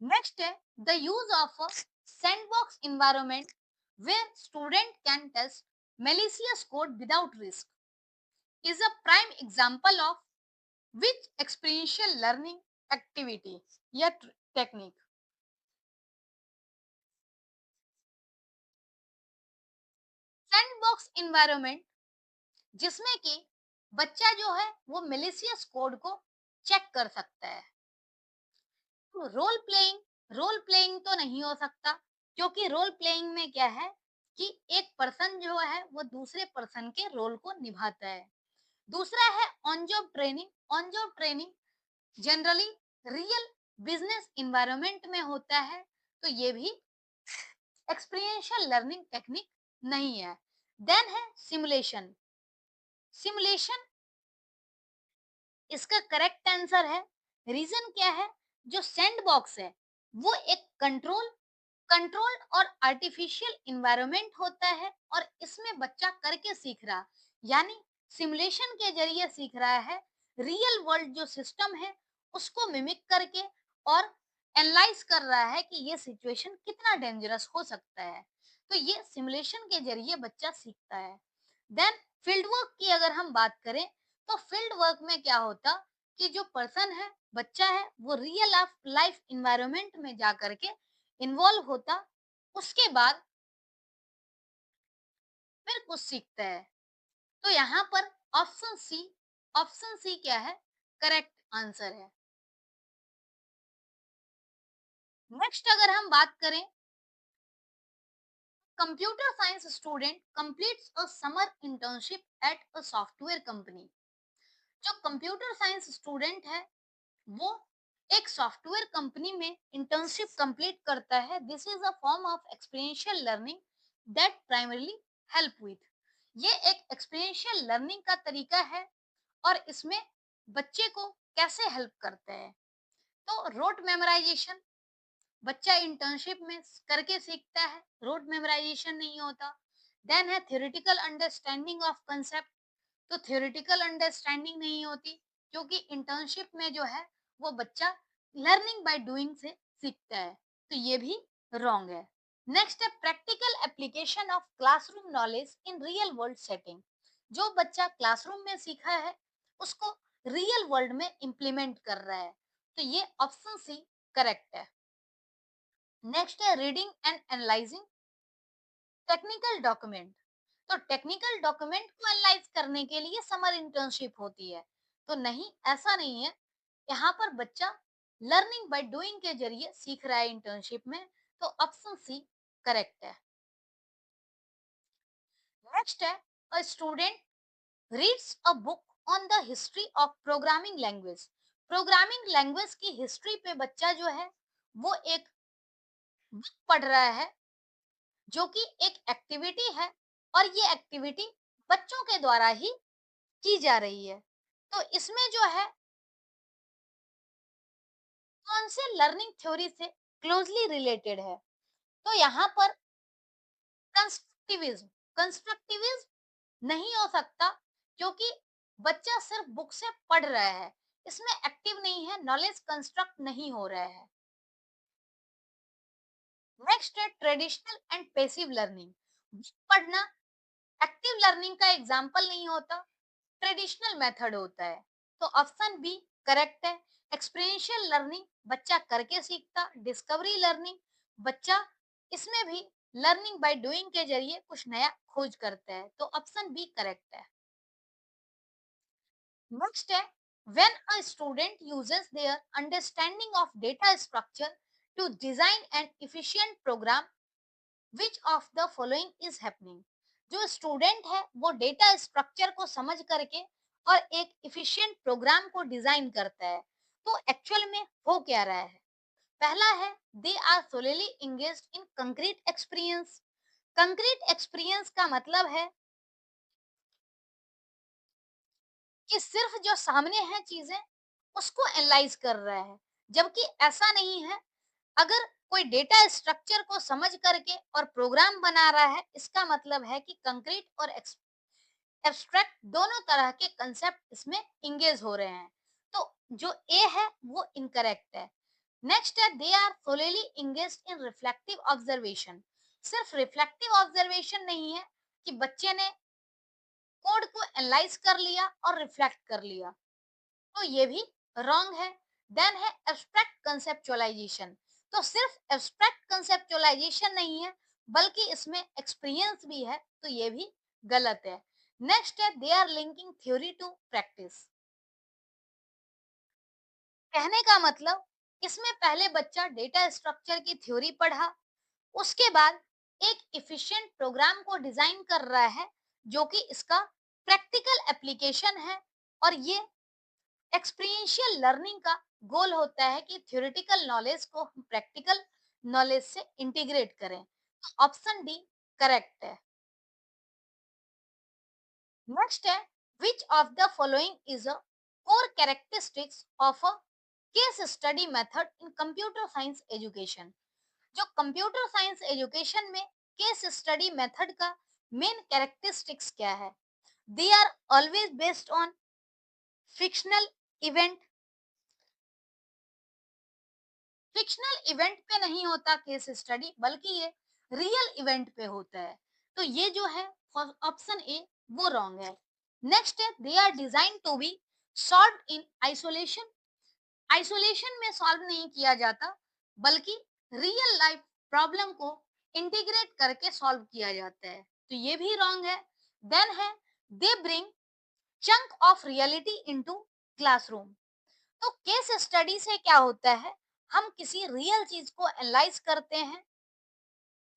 नेक्स्ट है, the use of a sandbox environment where student can test malicious code without risk is a prime example of which experiential learning activity या technique? सैंडबॉक्स एनवायरनमेंट जिसमें कि बच्चा जो है वो मेलिशियस कोड को चेक कर सकता है। रोल प्लेइंग रोल प्लेइंग तो नहीं हो सकता, क्योंकि रोल प्लेइंग में क्या है कि एक पर्सन जो है वो दूसरे पर्सन के रोल को निभाता है। दूसरा है on job training. On job training generally real business environment में होता है, तो ये भी एक्सपीरियंशियल लर्निंग टेक्निक नहीं है। देन है सिमुलेशन। सिमुलेशन इसका करेक्ट आंसर है। रीजन क्या है, जो सैंडबॉक्स है वो एक कंट्रोल्ड और आर्टिफिशियल इन्वायरमेंट होता है, और इसमें बच्चा करके सीख रहा, यानी सिमुलेशन के जरिए सीख रहा है रियल वर्ल्ड जो सिस्टम है उसको मिमिक करके, और एनालाइज कर रहा है कि ये सिचुएशन कितना डेंजरस हो सकता है। तो ये सिमुलेशन के जरिए बच्चा सीखता है। देन फील्ड वर्क की अगर हम बात करें, तो फील्ड वर्क में क्या होता कि जो पर्सन है, बच्चा है, वो रियल लाइफ इन्वायरमेंट में जा करके इन्वॉल्व होता, उसके बाद फिर कुछ सीखता है। तो यहाँ पर ऑप्शन सी, ऑप्शन सी क्या है, करेक्ट आंसर है। नेक्स्ट अगर हम बात करें, computer science student completes a summer internship at a software company. जो कंप्यूटर साइंस स्टूडेंट है वो एक सॉफ्टवेयर कंपनी में इंटर्नशिप कंप्लीट करता है। This is a form of experiential learning that primarily help with. ये एक एक्सपीरियंशियल लर्निंग का तरीका है, और इसमें बच्चे को कैसे हेल्प करते हैं। तो रोट मेमोराइजेशन बच्चा इंटर्नशिप में करके सीखता है, रोट मेमोराइजेशन नहीं होता। देन है थ्योरेटिकल अंडरस्टैंडिंग ऑफ कंसेप्ट। तो थ्योरेटिकल अंडरस्टैंडिंग नहीं होती, क्योंकि इंटर्नशिप में जो है वो बच्चा लर्निंग बाय डूइंग से सीखता है, तो ये भी रॉन्ग है। नेक्स्ट है practical application of classroom knowledge in real world setting. जो बच्चा क्लासरूम में सीखा है उसको रियल वर्ल्ड में इम्प्लीमेंट कर रहा है, तो ये ऑप्शन सी करेक्ट है। नेक्स्ट है reading and analysing technical document. तो टेक्निकल डॉक्यूमेंट को एनालाइज करने के लिए समर इंटर्नशिप होती है, तो नहीं, ऐसा नहीं है। यहाँ पर बच्चा लर्निंग बाय डूइंग के जरिए सीख रहा है इंटर्नशिप में, तो ऑप्शन सी करेक्ट है। नेक्स्ट है a student reads a book on the history of programming language. Programming language की हिस्ट्री पे बच्चा जो है वो एक बुक पढ़ रहा है, जो कि एक एक्टिविटी है, और ये एक्टिविटी बच्चों के द्वारा ही की जा रही है। तो इसमें जो है कौन से लर्निंग थ्योरी से क्लोजली रिलेटेड है, तो यहाँ पर कंस्ट्रक्टिविज्म। कंस्ट्रक्टिविज्म नहीं हो सकता, क्योंकि बच्चा सिर्फ बुक से पढ़ रहा है, इसमें एक्टिव नहीं है, नॉलेज कंस्ट्रक्ट नहीं हो रहा है। नेक्स्ट है traditional and passive learning. Book पढ़ना एक्टिव लर्निंग का एग्जाम्पल नहीं होता, ट्रेडिशनल मेथड होता है, तो ऑप्शन बी करेक्ट है। एक्सपीरियंशियल लर्निंग बच्चा करके सीखता, डिस्कवरी लर्निंग बच्चा इसमें भी लर्निंग बाय डूइंग के जरिए कुछ नया खोज करता है, तो ऑप्शन बी करेक्ट है। नेक्स्ट है when a student uses their understanding of data structure to design an efficient program, which of the following is happening. जो स्टूडेंट है वो डेटा स्ट्रक्चर को समझ करके और एक इफिशिएंट प्रोग्राम को डिजाइन करता है, तो एक्चुअल में हो क्या रहा है। पहला है they are solely engaged in concrete experience. Concrete experience का मतलब है कि सिर्फ जो सामने है चीजें उसको एनालाइज कर रहा है, जबकि ऐसा नहीं है। अगर कोई डेटा स्ट्रक्चर को समझ करके और प्रोग्राम बना रहा है, इसका मतलब है कि कंक्रीट और एब्स्ट्रैक्ट दोनों तरह के कंसेप्ट इसमें इंगेज हो रहे हैं, तो जो ए है वो इनकरेक्ट है। नेक्स्ट है they are solely engaged in reflective observation. सिर्फ रिफ्लेक्टिव ऑब्जर्वेशन नहीं है कि बच्चे ने कोड को एनालाइज कर लिया और रिफ्लेक्ट कर लिया, तो ये भी रॉन्ग है। देन है एब्स्ट्रैक्ट कंसेप्चुअलाइजेशन। तो सिर्फ एब्स्ट्रैक्ट कंसेप्चुअलाइजेशन नहीं है, बल्कि इसमें एक्सपीरियंस भी है, तो ये भी गलत है। नेक्स्ट है they are linking theory to practice. कहने का मतलब इसमें पहले बच्चा डेटा स्ट्रक्चर की थ्योरी पढ़ा, उसके बाद एक एफिशिएंट प्रोग्राम को डिजाइन कर रहा है जो कि इसका प्रैक्टिकल एप्लीकेशन है। और ये एक्सपीरियंशियल लर्निंग का गोल होता है कि थ्योरेटिकल नॉलेज को हम प्रैक्टिकल नॉलेज से इंटीग्रेट करें। तो ऑप्शन डी करेक्ट है। नेक्स्ट है, which of the following is a core characteristics of a case study method in computer science education. जो कंप्यूटर साइंस एजुकेशन में केस स्टडी मेथड का मेन कैरेक्टरिस्टिक्स क्या है? They are always based on fictional event. Fictional event पे नहीं होता case study, बल्कि ये रियल इवेंट पे होता है। तो ये जो है ऑप्शन ए वो रॉन्ग है। नेक्स्ट है, they are design to be solve in isolation. Isolation में सॉल्व नहीं किया जाता, बल्कि रियल लाइफ प्रॉब्लम को इंटीग्रेट करके सॉल्व किया जाता है। तो ये भी रॉन्ग है। देन है, they bring chunk of reality into classroom. तो केस स्टडी से क्या होता है, हम किसी रियल चीज को एनालाइज करते हैं।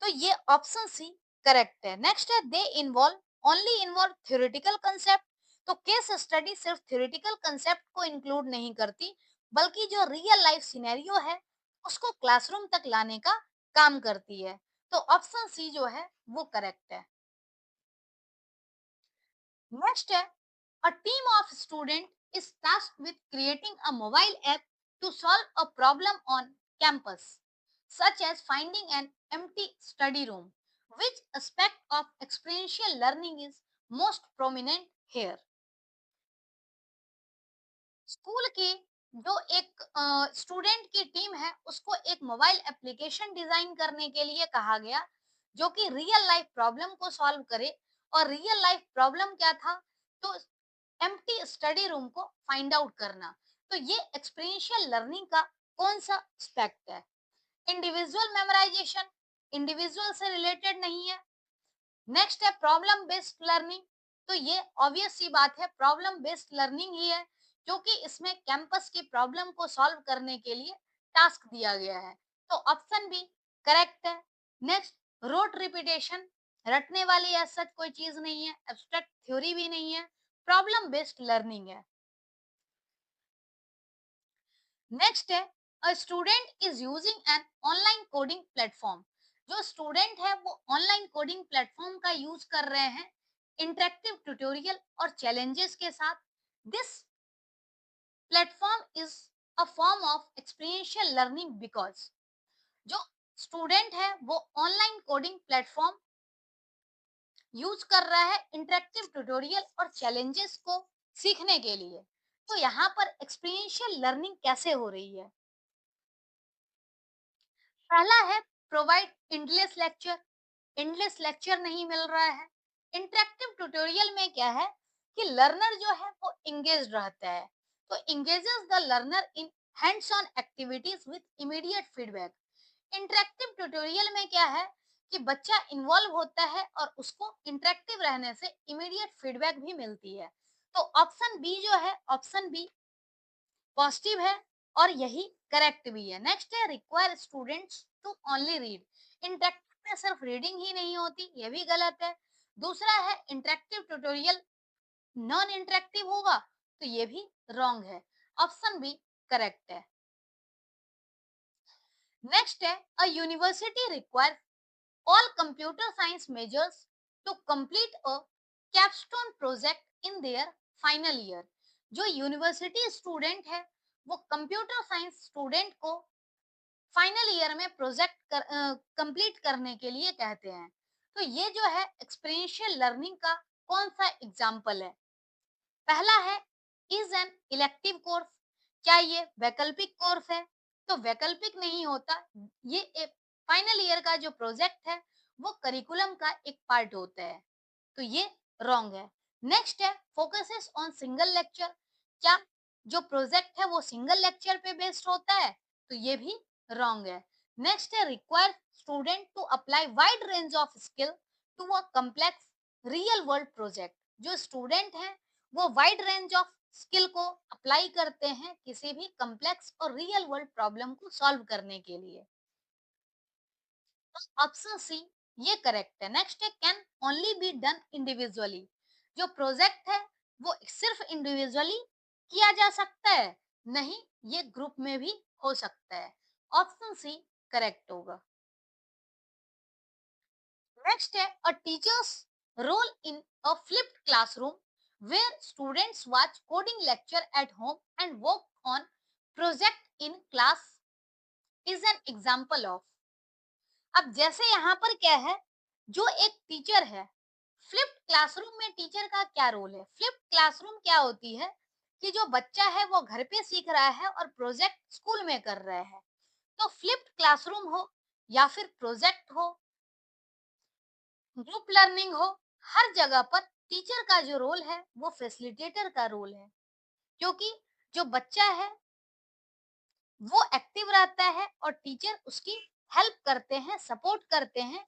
तो ये ऑप्शन सी करेक्ट है। नेक्स्ट है, they involve only involve theoretical concept. तो केस स्टडी सिर्फ थ्योरेटिकल कंसेप्ट को इंक्लूड नहीं करती, बल्कि जो रियल लाइफ सिनेरियो है उसको क्लासरूम तक लाने का काम करती है। तो ऑप्शन सी जो है वो करेक्ट है। नेक्स्ट है, a team of students is tasked with creating a mobile app to solve a problem on campus, such as finding an empty study room. Which aspect of experiential learning is most prominent here? School की जो एक student की team है उसको एक mobile application design करने के लिए कहा गया जो कि रियल लाइफ प्रॉब्लम को सॉल्व करे। और रियल लाइफ प्रॉब्लम क्या था? तो एम्प्टी स्टडी रूम को फाइंड आउट करना। तो ये एक्सपीरियंशियल लर्निंग का कौन सा एस्पेक्ट है? इंडिविजुअल मेमोराइजेशन, इंडिविजुअल से रिलेटेड नहीं है। नेक्स्ट है प्रॉब्लम बेस्ड लर्निंग। तो ये ऑब्वियस सी बात है, प्रॉब्लम बेस्ड लर्निंग ही है, क्योंकि इसमें कैंपस की प्रॉब्लम को सॉल्व करने के लिए टास्क दिया गया है। तो ऑप्शन बी करेक्ट है। नेक्स्ट, रोट रिपीटेशन, रटने वाली ऐसा सच कोई चीज नहीं है, एब्स्ट्रैक्ट थ्योरी भी नहीं है, प्रॉब्लम बेस्ड लर्निंग है। नेक्स्ट है, a student is using an online coding platform. जो स्टूडेंट है वो ऑनलाइन कोडिंग प्लेटफॉर्म का यूज कर रहे हैं इंटरेक्टिव ट्यूटोरियल और चैलेंजेस के साथ। This platform is a form of experiential learning because जो स्टूडेंट है वो ऑनलाइन कोडिंग प्लेटफॉर्म यूज कर रहा है इंटरेक्टिव ट्यूटोरियल और चैलेंजेस को सीखने के लिए। तो यहाँ पर एक्सपीरियंशियल लर्निंग कैसे हो रही है? पहला है प्रोवाइड एंडलेस लेक्चर नहीं मिल रहा है। इंटरेक्टिव ट्यूटोरियल में क्या है कि लर्नर जो है वो इंगेज रहता है। तो engages the learner in hands on activities with immediate feedback. Interactive tutorial में क्या है कि बच्चा इन्वॉल्व होता है और उसको इंटरेक्टिव रहने से इमीडिएट फीडबैक भी मिलती है। तो ऑप्शन बी जो है, ऑप्शन बी पॉजिटिव है और यही करेक्ट भी है। नेक्स्ट है, require students to only read. Interactive में सिर्फ रीडिंग ही नहीं होती, ये भी गलत है। दूसरा है, इंटरेक्टिव ट्यूटोरियल नॉन इंटरेक्टिव होगा, तो ये भी रॉन्ग है। ऑप्शन बी करेक्ट है। नेक्स्ट है, a university require all computer science majors to complete a capstone project in their final year। जो यूनिवर्सिटी स्टूडेंट है वो कंप्यूटर साइंस स्टूडेंट को फाइनल ईयर में प्रोजेक्ट कंप्लीट करने के लिए कहते हैं। तो ये जो है एक्सपीरियंशियल लर्निंग का कौन सा एग्जाम्पल है? पहला है, इज एन इलेक्टिव कोर्स। क्या ये वैकल्पिक कोर्स है? तो वैकल्पिक नहीं होता, ये एक फाइनल ईयर का जो प्रोजेक्ट है वो करिकुलम का एक पार्ट होता है। तो ये रॉन्ग है। नेक्स्ट है, फोकसेस ऑन सिंगल लेक्चर। क्या जो प्रोजेक्ट है वो सिंगल लेक्चर पे बेस्ड होता है? तो ये भी रॉन्ग है। नेक्स्ट है, require student to apply wide range of skill to a complex real world project. जो स्टूडेंट है वो वाइड रेंज ऑफ स्किल को अप्लाई करते हैं किसी भी कॉम्प्लेक्स और रियल वर्ल्ड प्रॉब्लम को सॉल्व करने के लिए। तो ऑप्शन सी ये करेक्ट है। नेक्स्ट है can only be done individually. जो प्रोजेक्ट है वो सिर्फ इंडिविजुअली किया जा सकता है, नहीं, ये ग्रुप में भी हो सकता है। ऑप्शन सी करेक्ट होगा। नेक्स्ट है a teacher's role in a flipped classroom where students watch coding lecture at home and work on project in class is an example of. अब जैसे यहाँ पर क्या है, जो एक टीचर है, फ्लिप्ड क्लासरूम में टीचर का क्या रोल है? फ्लिप्ड क्लासरूम क्या होती है कि जो बच्चा है वो घर पे सीख रहा है और प्रोजेक्ट स्कूल में कर रहा है। तो फ्लिप्ड क्लासरूम हो या फिर प्रोजेक्ट हो, ग्रुप लर्निंग हो, हर जगह पर टीचर का जो रोल है वो फैसिलिटेटर का रोल है, क्योंकि जो बच्चा है वो एक्टिव रहता है और टीचर उसकी हेल्प करते हैं, सपोर्ट करते हैं।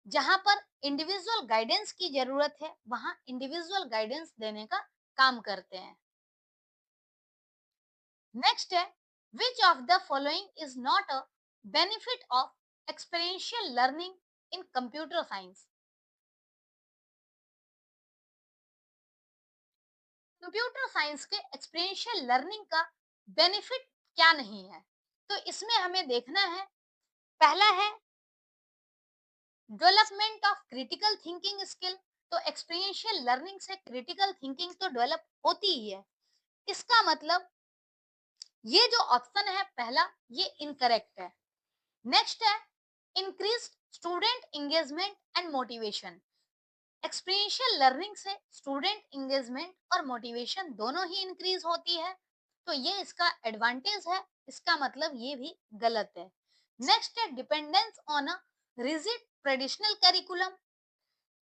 जहां पर इंडिविजुअल गाइडेंस की जरूरत है वहां इंडिविजुअल गाइडेंस देने का काम करते हैं। नेक्स्ट है which of the following is not a benefit of experiential learning in computer science. Computer science के एक्सपीरियंशियल लर्निंग का बेनिफिट क्या नहीं है? तो इसमें हमें देखना है, पहला है development of critical thinking skill. तो एक्सपीरियंशियल लर्निंग से क्रिटिकल थिंकिंग तो डेवलप होती ही है। इसका मतलब ये जो ऑप्शन है पहला, ये इनकरेक्ट है। नेक्स्ट है increase student engagement and motivation. Experiential learning से स्टूडेंट एंगेजमेंट और मोटिवेशन दोनों ही इंक्रीज होती है, तो ये इसका एडवांटेज है। इसका मतलब ये भी गलत है। नेक्स्ट है dependence on a rigid traditional curriculum.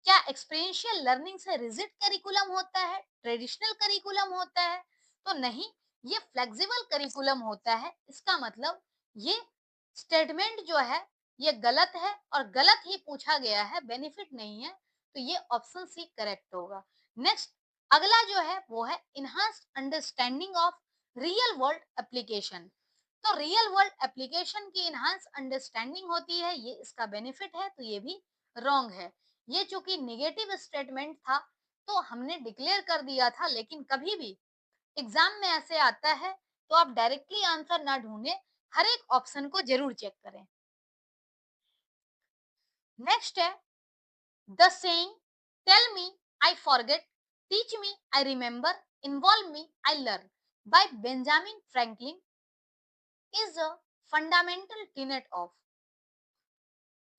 क्या एक्सपीरियंशियल लर्निंग से रिजिड करिकुलम होता है, ट्रेडिशनल करिकुलम होता है? तो नहीं, ये फ्लेक्सिबल करिकुलम होता है। इसका मतलब ये स्टेटमेंट जो है ये गलत है और गलत ही पूछा गया है, बेनिफिट नहीं है। तो ये ऑप्शन सी करेक्ट होगा। नेक्स्ट अगला जो है वो है enhanced understanding of real world application. तो रियल वर्ल्ड एप्लीकेशन की इनहांस अंडरस्टैंडिंग होती है, ये इसका बेनिफिट है, तो ये भी रॉन्ग है। ये चूंकि निगेटिव स्टेटमेंट था तो हमने डिक्लेयर कर दिया था, लेकिन कभी भी एग्जाम में ऐसे आता है तो आप डायरेक्टली आंसर ना ढूंढे, हर एक ऑप्शन को जरूर चेक करें। नेक्स्ट है the saying tell me I forget, teach me I remember, involve me I learn by Benjamin Franklin is a fundamental tenet of.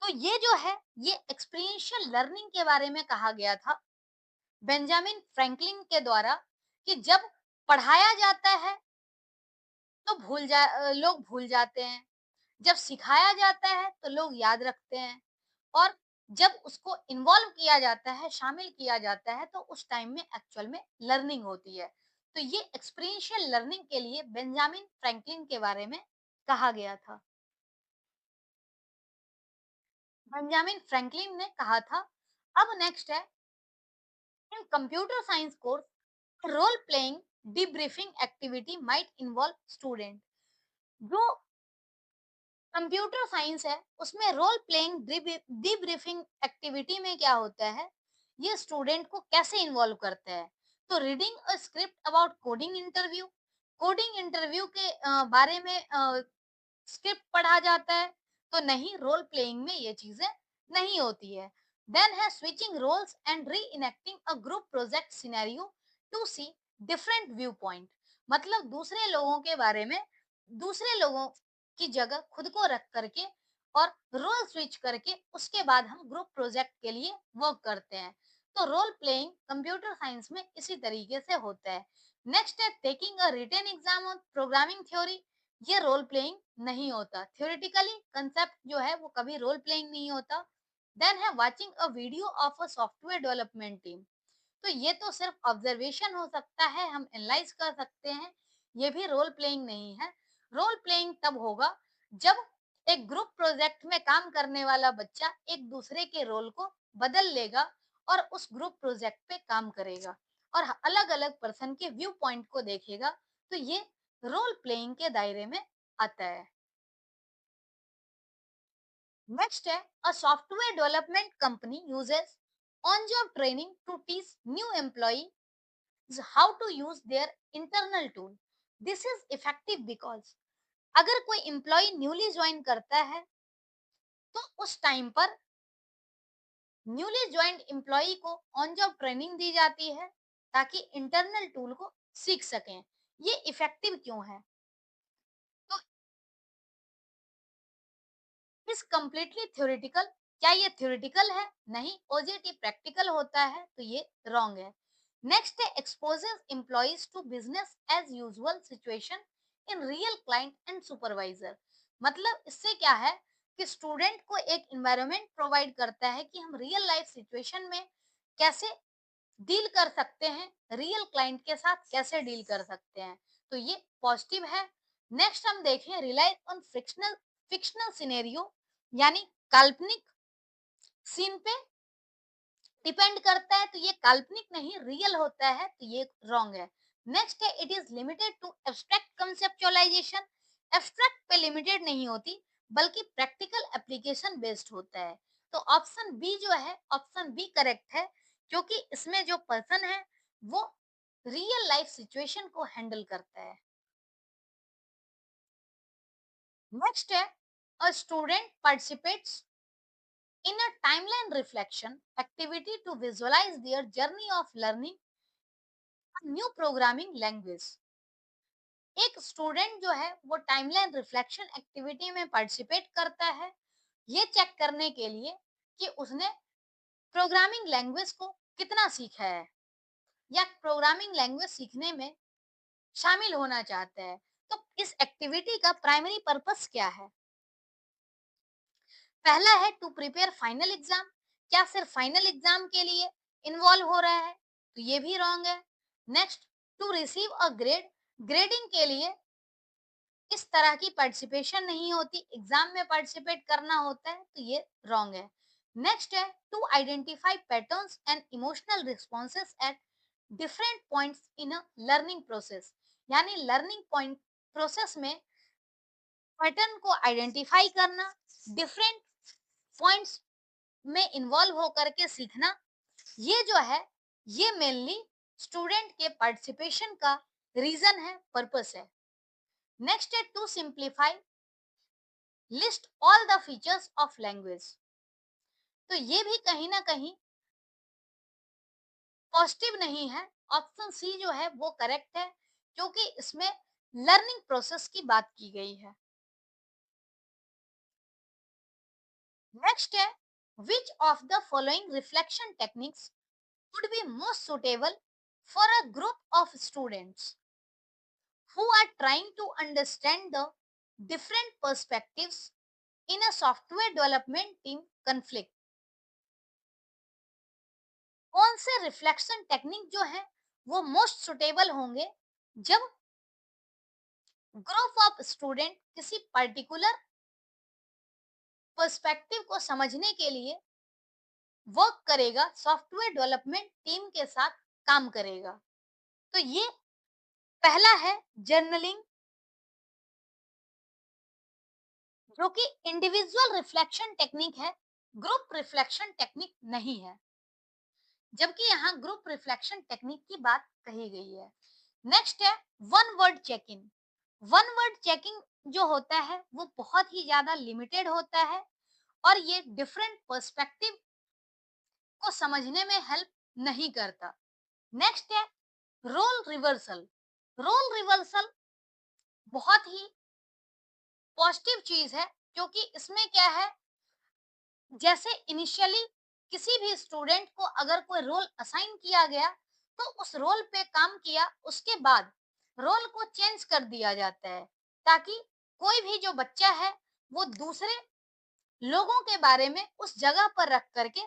तो ये जो है ये एक्सपीरियंशियल लर्निंग के बारे में कहा गया था बेंजामिन फ्रैंकलिन के द्वारा, कि जब पढ़ाया जाता है तो लोग भूल जाते हैं, जब सिखाया जाता है तो लोग याद रखते हैं, और जब उसको इन्वॉल्व किया जाता है, शामिल किया जाता है, तो उस टाइम में एक्चुअल में लर्निंग होती है। तो ये एक्सपीरियंशियल लर्निंग के लिए बेंजामिन फ्रैंकलिन के बारे में कहा गया था। बेंजामिन फ्रैंकलिन ने कहा था। अब नेक्स्ट है in computer science course role playing debriefing activity might involve student। जो कंप्यूटर साइंस है उसमें रोल प्लेइंग debriefing एक्टिविटी में क्या होता है, ये स्टूडेंट को कैसे इन्वॉल्व करता है? तो reading a script about coding interview के बारे में स्क्रिप्ट पढ़ा जाता है, तो नहीं, रोल प्लेइंग में ये चीजें नहीं होती है। देन है switching roles and reenacting a group project scenario to see different view point. मतलब दूसरे लोगों के बारे में, दूसरे लोगों की जगह खुद को रख करके और रोल स्विच करके उसके बाद हम ग्रुप प्रोजेक्ट के लिए वर्क करते हैं। तो रोल प्लेइंग कंप्यूटर साइंस में इसी तरीके से होता है। नेक्स्ट है taking a written exam on programming theory. ये रोल प्लेइंग नहीं होता, थ्योरेटिकली कंसेप्ट जो है वो कभी रोल प्लेइंग नहीं होता। देन है watching a video of a software development team. तो ये तो सिर्फ ऑब्जर्वेशन हो सकता है, हम एनालाइज कर सकते हैं, ये भी रोल प्लेइंग नहीं है। रोल प्लेइंग तब होगा जब एक ग्रुप प्रोजेक्ट में काम करने वाला बच्चा एक दूसरे के रोल को बदल लेगा और उस ग्रुप प्रोजेक्ट पे काम करेगा। और अलग अलग पर्सन के व्यू पॉइंट को देखेगा, तो ये रोल प्लेइंग के दायरे में आता है। नेक्स्ट है, a software development company uses on job training to teach new employee how to use their internal tool. This is effective because अगर कोई एम्प्लॉय न्यूली ज्वाइन करता है तो उस टाइम पर न्यूली ज्वाइंड एम्प्लॉय को ऑन जॉब ट्रेनिंग दी जाती है ताकि इंटरनल टूल को सीख सकें। ये इफेक्टिव क्यों है? तो इस कंप्लीटली थ्योरेटिकल, क्या ये थ्योरेटिकल है? नहीं, ओजेटी प्रैक्टिकल होता है, तो ये रॉन्ग है। नेक्स्ट है, exposes employees to business as usual situation in real client and supervisor. मतलब इससे क्या है कि स्टूडेंट को एक एनवायरनमेंट प्रोवाइड करता है कि हम रियल लाइफ सिचुएशन में कैसे डील कर सकते हैं, रियल क्लाइंट के साथ कैसे डील कर सकते हैं, तो ये पॉजिटिव है। नेक्स्ट हम देखें, rely on fictional fictional scenario, यानी काल्पनिक सीन पे डिपेंड करता है, तो ये काल्पनिक नहीं रियल होता है, तो ये रॉन्ग है। नेक्स्ट है, it is limited to abstract conceptualisation. Abstract पे लिमिटेड नहीं होती बल्कि प्रैक्टिकल एप्लीकेशन बेस्ड होता है। तो ऑप्शन बी जो है, ऑप्शन बी करेक्ट है, क्योंकि इसमें जो पर्सन है वो रियल लाइफ सिचुएशन को हैंडल करता है। नेक्स्ट है, a student participates in a timeline reflection activity to visualize their journey of learning a new programming language. एक स्टूडेंट जो है वो टाइमलाइन रिफ्लेक्शन एक्टिविटी में पार्टिसिपेट करता है, ये चेक करने के लिए कि उसने प्रोग्रामिंग लैंग्वेज को कितना सीखा है या प्रोग्रामिंग लैंग्वेज सीखने में शामिल होना चाहता है। तो इस एक्टिविटी का प्राइमरी पर्पस क्या है? पहला है टू प्रिपेयर फाइनल एग्जाम। क्या सिर्फ फाइनल एग्जाम के लिए इन्वॉल्व हो रहा है? तो ये भी रॉन्ग है। Next, to receive a grade. Grading के लिए इस तरह की पार्टिसिपेशन नहीं होती, एग्जाम में पार्टिसिपेट करना होता है, तो ये रॉन्ग है। नेक्स्ट है, to identify patterns and emotional responses at different points in a learning process. यानी लर्निंग पॉइंट प्रोसेस में पैटर्न को आइडेंटिफाई करना, डिफरेंट पॉइंट्स में इन्वॉल्व होकर के सीखना, ये जो है ये मेनली स्टूडेंट के पार्टिसिपेशन का रीजन है, पर्पस है। नेक्स्ट है, to simplify list all the features of language. तो ये भी कहीं ना कहीं पॉजिटिव नहीं है। ऑप्शन सी जो है वो करेक्ट है, क्योंकि इसमें लर्निंग प्रोसेस की बात की गई है। नेक्स्ट है, which of the following reflection techniques would be most suitable for a group of students who are trying to understand the different perspectives in a software development team conflict? कौन से reflection technique जो है वो most suitable होंगे जब group of student किसी particular perspective को समझने के लिए वर्क करेगा, सॉफ्टवेयर डेवलपमेंट टीम के साथ काम करेगा? तो ये पहला है, जर्नलिंग, जो कि इंडिविजुअल रिफ्लेक्शन टेक्निक है, ग्रुप रिफ्लेक्शन टेक्निक नहीं है, जबकि यहाँ ग्रुप रिफ्लेक्शन टेक्निक की बात कही गई है। नेक्स्ट है, one word checking. One word checking जो होता है वो बहुत ही ज्यादा लिमिटेड होता है और ये डिफरेंट पर्सपेक्टिव को समझने में हेल्प नहीं करता। नेक्स्ट है, रोल रिवर्सल। रोल रिवर्सल बहुत ही पॉजिटिव चीज है, क्योंकि इसमें क्या है, जैसे इनिशियली किसी भी स्टूडेंट को अगर कोई रोल असाइन किया गया तो उस रोल पे काम किया, उसके बाद रोल को चेंज कर दिया जाता है ताकि कोई भी जो बच्चा है वो दूसरे लोगों के बारे में उस जगह पर रख करके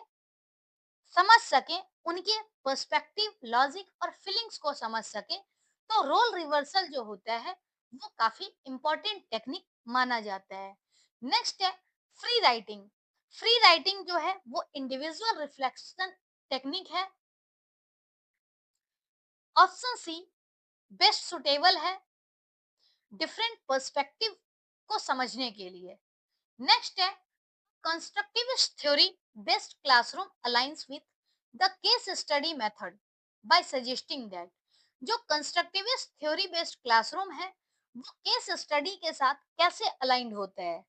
समझ सके, उनके पर्सपेक्टिव, लॉजिक और फीलिंग्स को समझ सके। तो रोल रिवर्सल जो होता है वो काफी इंपॉर्टेंट टेक्निक माना जाता है। नेक्स्ट है, फ्री राइटिंग। फ्री राइटिंग जो है वो इंडिविजुअल रिफ्लेक्शन टेक्निक है, ऑप्शन सी बेस्ट सुटेबल है डिफरेंट पर्सपेक्टिव को समझने के लिए। नेक्स्ट है constructivist theory based classroom aligns with the case study method by suggesting that जो constructivist theory based classroom है वो केस स्टडी के साथ कैसे अलाइंड होता है।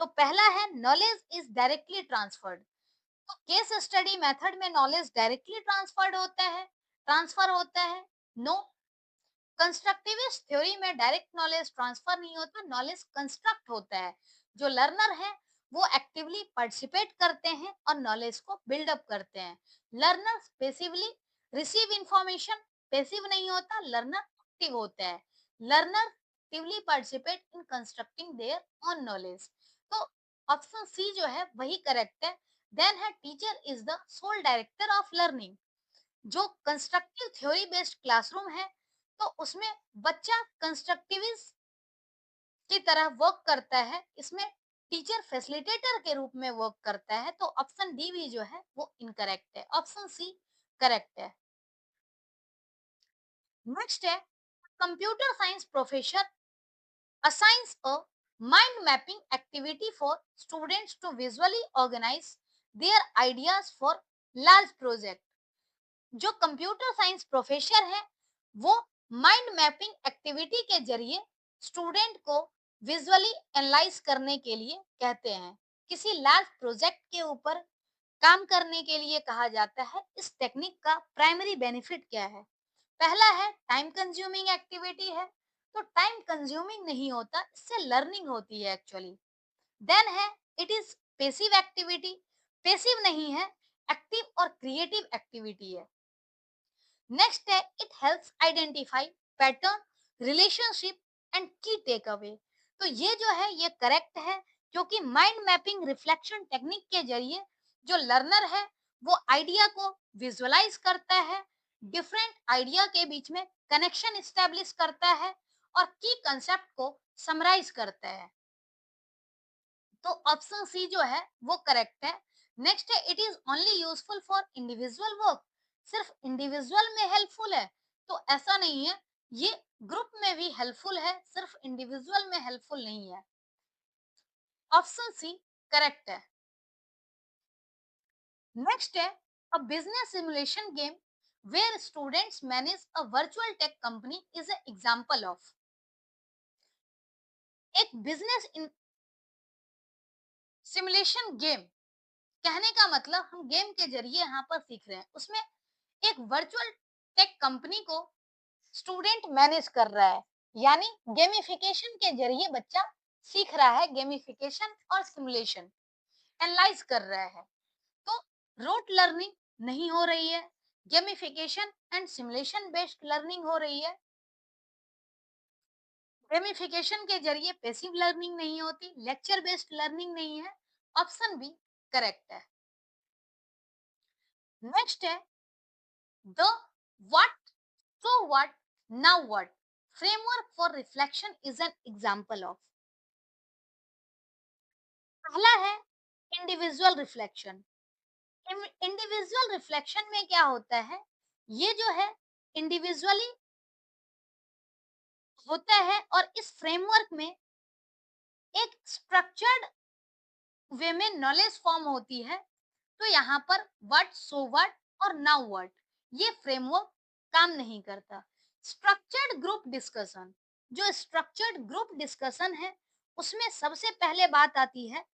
तो पहला है नॉलेज इज डायरेक्टली ट्रांसफर्ड। तो केस स्टडी मेथड में नॉलेज डायरेक्टली ट्रांसफर होता है नो। कंस्ट्रक्टिविस्ट थ्योरी में डायरेक्ट नॉलेज ट्रांसफर नहीं होता, नॉलेज कंस्ट्रक्ट होता है। जो लर्नर है वो एक्टिवली पार्टिसिपेट करते हैं और नॉलेज को बिल्डअप करते हैं। Learner passively receive information, passive नहीं होता, लर्नर एक्टिव होता है। Learner actively participate in constructing their own knowledge. तो ऑप्शन सी जो है वही करेक्ट है। देन है teacher is the sole director of learning. जो कंस्ट्रक्टिव थ्योरी बेस्ड क्लासरूम है तो उसमें बच्चा कंस्ट्रक्टिविस्ट की तरह वर्क करता है, इसमें टीचर फैसिलिटेटर के रूप में वर्क करता है। तो ऑप्शन डी भी जो है वो इनकरेक्ट है, ऑप्शन सी करेक्ट है। नेक्स्ट है computer science professor assigns a mind mapping activity for students to visually organize their ideas for large project। जो कंप्यूटर साइंस प्रोफेसर है वो माइंड मैपिंग एक्टिविटी के जरिए स्टूडेंट को विजुअली एनालाइज करने के लिए कहते हैं। किसी लार्ज प्रोजेक्ट के ऊपर काम करने के लिए कहा जाता है। इस टेक्निक का प्राइमरी बेनिफिट क्या है? पहला है टाइम कंज्यूमिंग एक्टिविटी है, तो टाइम कंज्यूमिंग नहीं होता, इससे लर्निंग होती है एक्चुअली। देन है it is passive activity, passive नहीं है, एक्टिव और क्रिएटिव एक्टिविटी है। नेक्स्ट है it helps identify pattern, relationship and की टेक अवे। तो ये जो है ये करेक्ट है, क्योंकि माइंड मैपिंग रिफ्लेक्शन टेक्निक के जरिए जो लर्नर है वो आइडिया को विजुअलाइज करता है, डिफरेंट आइडिया के बीच में कनेक्शन स्टैब्लिश करता है और की कंसेप्ट को समराइज करता है। तो ऑप्शन सी जो है वो करेक्ट है। नेक्स्ट है it is only useful for individual work. सिर्फ इंडिविजुअल में हेल्पफुल है तो ऐसा नहीं है, ये ग्रुप में भी हेल्पफुल है, सिर्फ इंडिविजुअल में हेल्पफुल नहीं है। ऑप्शन सी करेक्ट है। नेक्स्ट है a business simulation game where students manage a virtual tech company is a example of. एक बिजनेस सिमुलेशन गेम कहने का मतलब हम गेम के जरिए यहाँ पर सीख रहे हैं, उसमें एक वर्चुअल टेक कंपनी को स्टूडेंट मैनेज कर रहा है, यानी गेमिफिकेशन के जरिए बच्चा सीख रहा है, गेमिफिकेशन और सिमुलेशन एनालाइज कर रहा है। तो रोट लर्निंग नहीं हो रही है, gamification and simulation based learning हो रही है। गेमिफिकेशन के जरिए पैसिव लर्निंग नहीं होती, लेक्चर बेस्ड लर्निंग नहीं है। ऑप्शन बी करेक्ट है। नेक्स्ट है the what so what now what framework for reflection is an example of. पहला है इंडिविजुअल रिफ्लेक्शन। इंडिविजुअल रिफ्लेक्शन में क्या होता है, ये जो है इंडिविजुअली होता है और इस फ्रेमवर्क में एक स्ट्रक्चर्ड वे में नॉलेज फॉर्म होती है। तो यहाँ पर व्हाट सो व्हाट और नाउ व्हाट ये फ्रेमवर्क काम नहीं करता। स्ट्रक्चर्ड ग्रुप डिस्कशन, जो स्ट्रक्चर्ड ग्रुप डिस्कशन है उसमें सबसे पहले बात आती है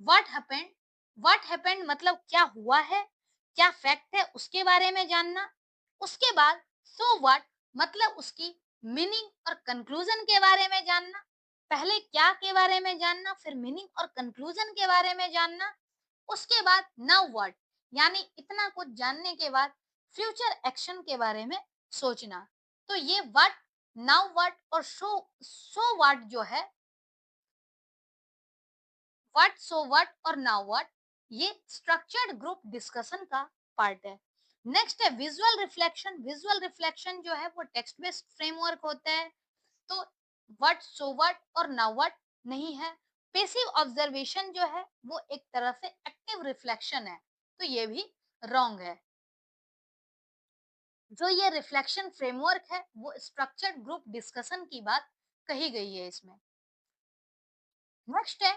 व्हाट हैपेंड। व्हाट हैपेंड मतलब क्या हुआ है, क्या फैक्ट है उसके बारे में जानना। उसके बाद सो व्हाट मतलब उसकी मीनिंग और कंक्लूजन के बारे में जानना। पहले क्या के बारे में जानना, फिर मीनिंग और कंक्लूजन के बारे में जानना। उसके बाद नाउ व्हाट, यानी इतना कुछ जानने के बाद फ्यूचर एक्शन के बारे में सोचना। तो ये व्हाट, नाउ व्हाट और सो व्हाट जो है, व्हाट सो व्हाट और नाउ व्हाट, ये स्ट्रक्चर्ड ग्रुप डिस्कशन का पार्ट है। नेक्स्ट है विजुअल रिफ्लेक्शन। विजुअल रिफ्लेक्शन जो है वो टेक्स्ट बेस्ड फ्रेमवर्क होता है। तो व्हाट सो व्हाट और नाउ व्हाट नहीं है। पेसिव ऑब्जर्वेशन जो है वो एक तरह से एक्टिव रिफ्लेक्शन है, तो ये भी रॉन्ग है। जो ये रिफ्लेक्शन फ्रेमवर्क है वो स्ट्रक्चर्ड ग्रुप डिस्कशन की बात कही गई है इसमें। नेक्स्ट है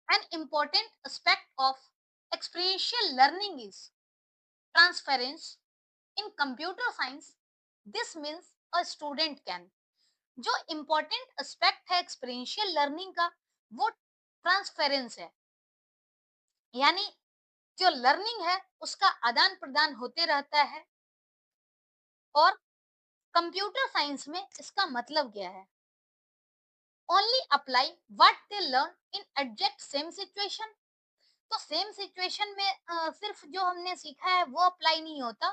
an important aspect of experiential learning is transference in computer science. This means a student can, जो इम्पोर्टेंट एस्पेक्ट है एक्सपीरियंशियल लर्निंग का वो ट्रांसफेरेंस है, यानी जो लर्निंग है उसका आदान प्रदान होते रहता है। और कंप्यूटर साइंस में इसका मतलब क्या है? Only apply what they learn in exact same situation. तो सेम सिचुएशन में सिर्फ जो हमने सीखा है वो अप्लाई नहीं होता,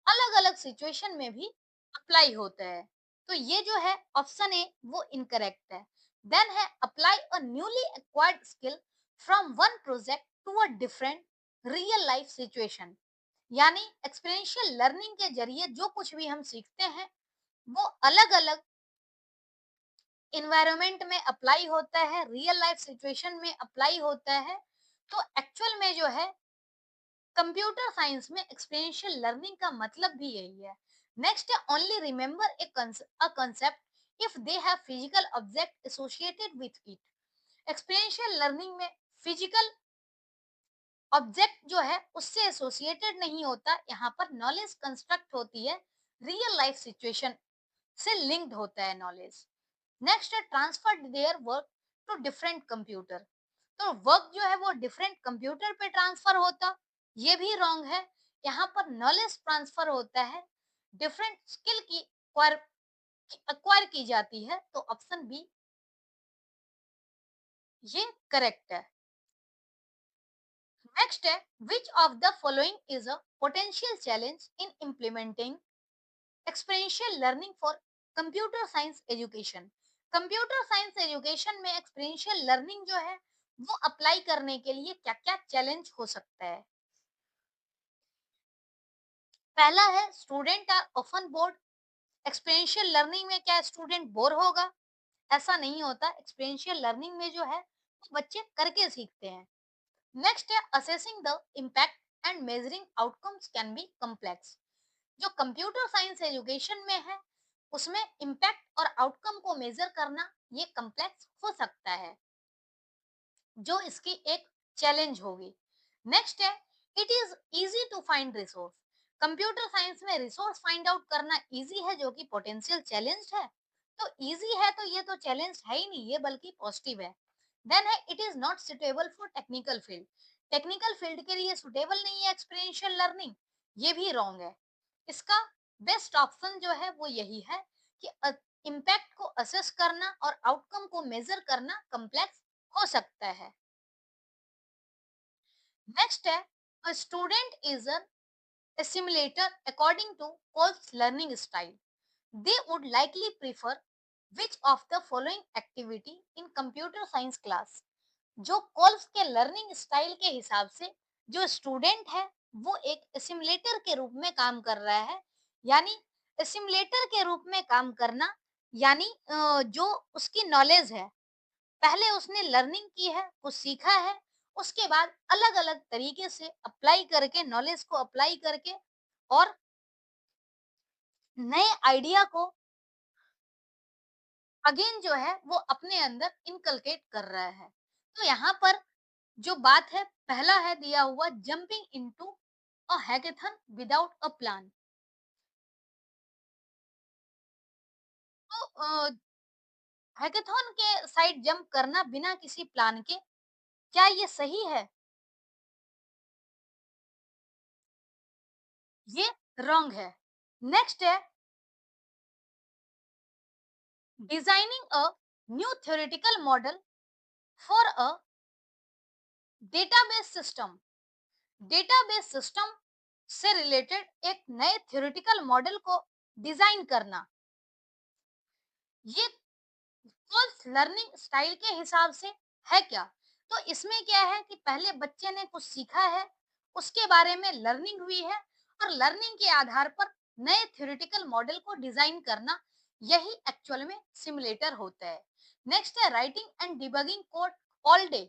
अलग अलग सिचुएशन में भी अप्लाई होता है। तो ये जो है ऑप्शन ए वो इनकरेक्ट है। देन है apply a newly acquired skill from one project to a different real life situation, यानी एक्सपीरियंशियल लर्निंग के जरिए जो कुछ भी हम सीखते हैं वो अलग अलग इन्वायरमेंट में अप्लाई होता है, रियल लाइफ सिचुएशन में अप्लाई होता है। तो एक्चुअल में जो है कंप्यूटर साइंस में एक्सपीरियंशियल लर्निंग का मतलब भी यही है। नेक्स्ट है only remember a concept if they have physical object associated with it. Experiential learning में फिजिकल ऑब्जेक्ट जो है उससे एसोसिएटेड नहीं होता, यहाँ पर नॉलेज कंस्ट्रक्ट होती है, रियल लाइफ सिचुएशन से लिंक्ड होता है नॉलेज। नेक्स्ट है transfer their work to different computer. तो वर्क जो है वो डिफरेंट कंप्यूटर पे ट्रांसफर होता, ये भी रॉन्ग है। यहाँ पर नॉलेज ट्रांसफर होता है, डिफरेंट स्किल की एक्वायर की जाती है। तो ऑप्शन बी ये करेक्ट है। नेक्स्ट है which of the following is a potential challenge in implementing experiential learning for computer science education. Computer science education में एक्सपीरियंशियल लर्निंग जो है वो अप्लाई करने के लिए क्या क्या चैलेंज हो सकता है? पहला है student are often bored. Experiential learning में क्या स्टूडेंट बोर होगा? ऐसा नहीं होता, एक्सपीरियंशियल लर्निंग में जो है वो बच्चे करके सीखते हैं। नेक्स्ट है assessing the impact and measuring outcomes can be complex. जो कंप्यूटर साइंस एजुकेशन में है उसमें इम्पैक्ट और आउटकम को मेजर करना ये कॉम्प्लेक्स हो सकता है, जो इसकी एक चैलेंज होगी। नेक्स्ट है it is easy to find resource. Computer science में रिसोर्स फाइंड आउट करना इजी है, जो कि पोटेंशियल चैलेंज है। तो इजी है तो ये तो चैलेंज है ही नहीं, ये बल्कि पॉजिटिव है। देन है it is not suitable for technical field. Technical field के लिए सुटेबल नहीं है एक्सपीरियंशियल लर्निंग, ये भी रॉन्ग है। इसका बेस्ट ऑप्शन जो है वो यही है कि इम्पैक्ट को असेस करना और आउटकम को मेजर करना कॉम्प्लेक्स हो सकता है। नेक्स्ट है a student is an assimilator according to Kolb's learning style. They would likely prefer which of the following activity in computer science class? जो कोल्स के लर्निंग स्टाइल के हिसाब से जो स्टूडेंट है वो एक एसिमुलेटर के रूप में काम कर रहा है, यानी एसिमुलेटर के रूप में काम करना, यानी जो उसकी नॉलेज है, पहले उसने लर्निंग की है, कुछ सीखा है, उसके बाद अलग-अलग तरीके से अप्लाई करके नॉलेज को अप्लाई करके और नए आइडिया को अगेन जो है वो अपने अंदर इनकलकेट कर रहा है। तो यहाँ पर जो बात है पहला है दिया हुआ jumping into a hackathon without a plan. तो हैकेथॉन के साइड जंप करना बिना किसी प्लान के, क्या ये सही है? ये रॉन्ग है। नेक्स्ट है designing a new theoretical model for a database system. Database system से रिलेटेड एक नए थ्योरेटिकल मॉडल को डिजाइन करना, ये कोर्स लर्निंग स्टाइल के हिसाब से है क्या? तो इसमें क्या है कि पहले बच्चे ने कुछ सीखा है, उसके बारे में लर्निंग हुई है और लर्निंग के आधार पर नए थ्योरेटिकल मॉडल को डिजाइन करना, यही एक्चुअल में सिमुलेटर होता है। नेक्स्ट है writing and debugging code all day.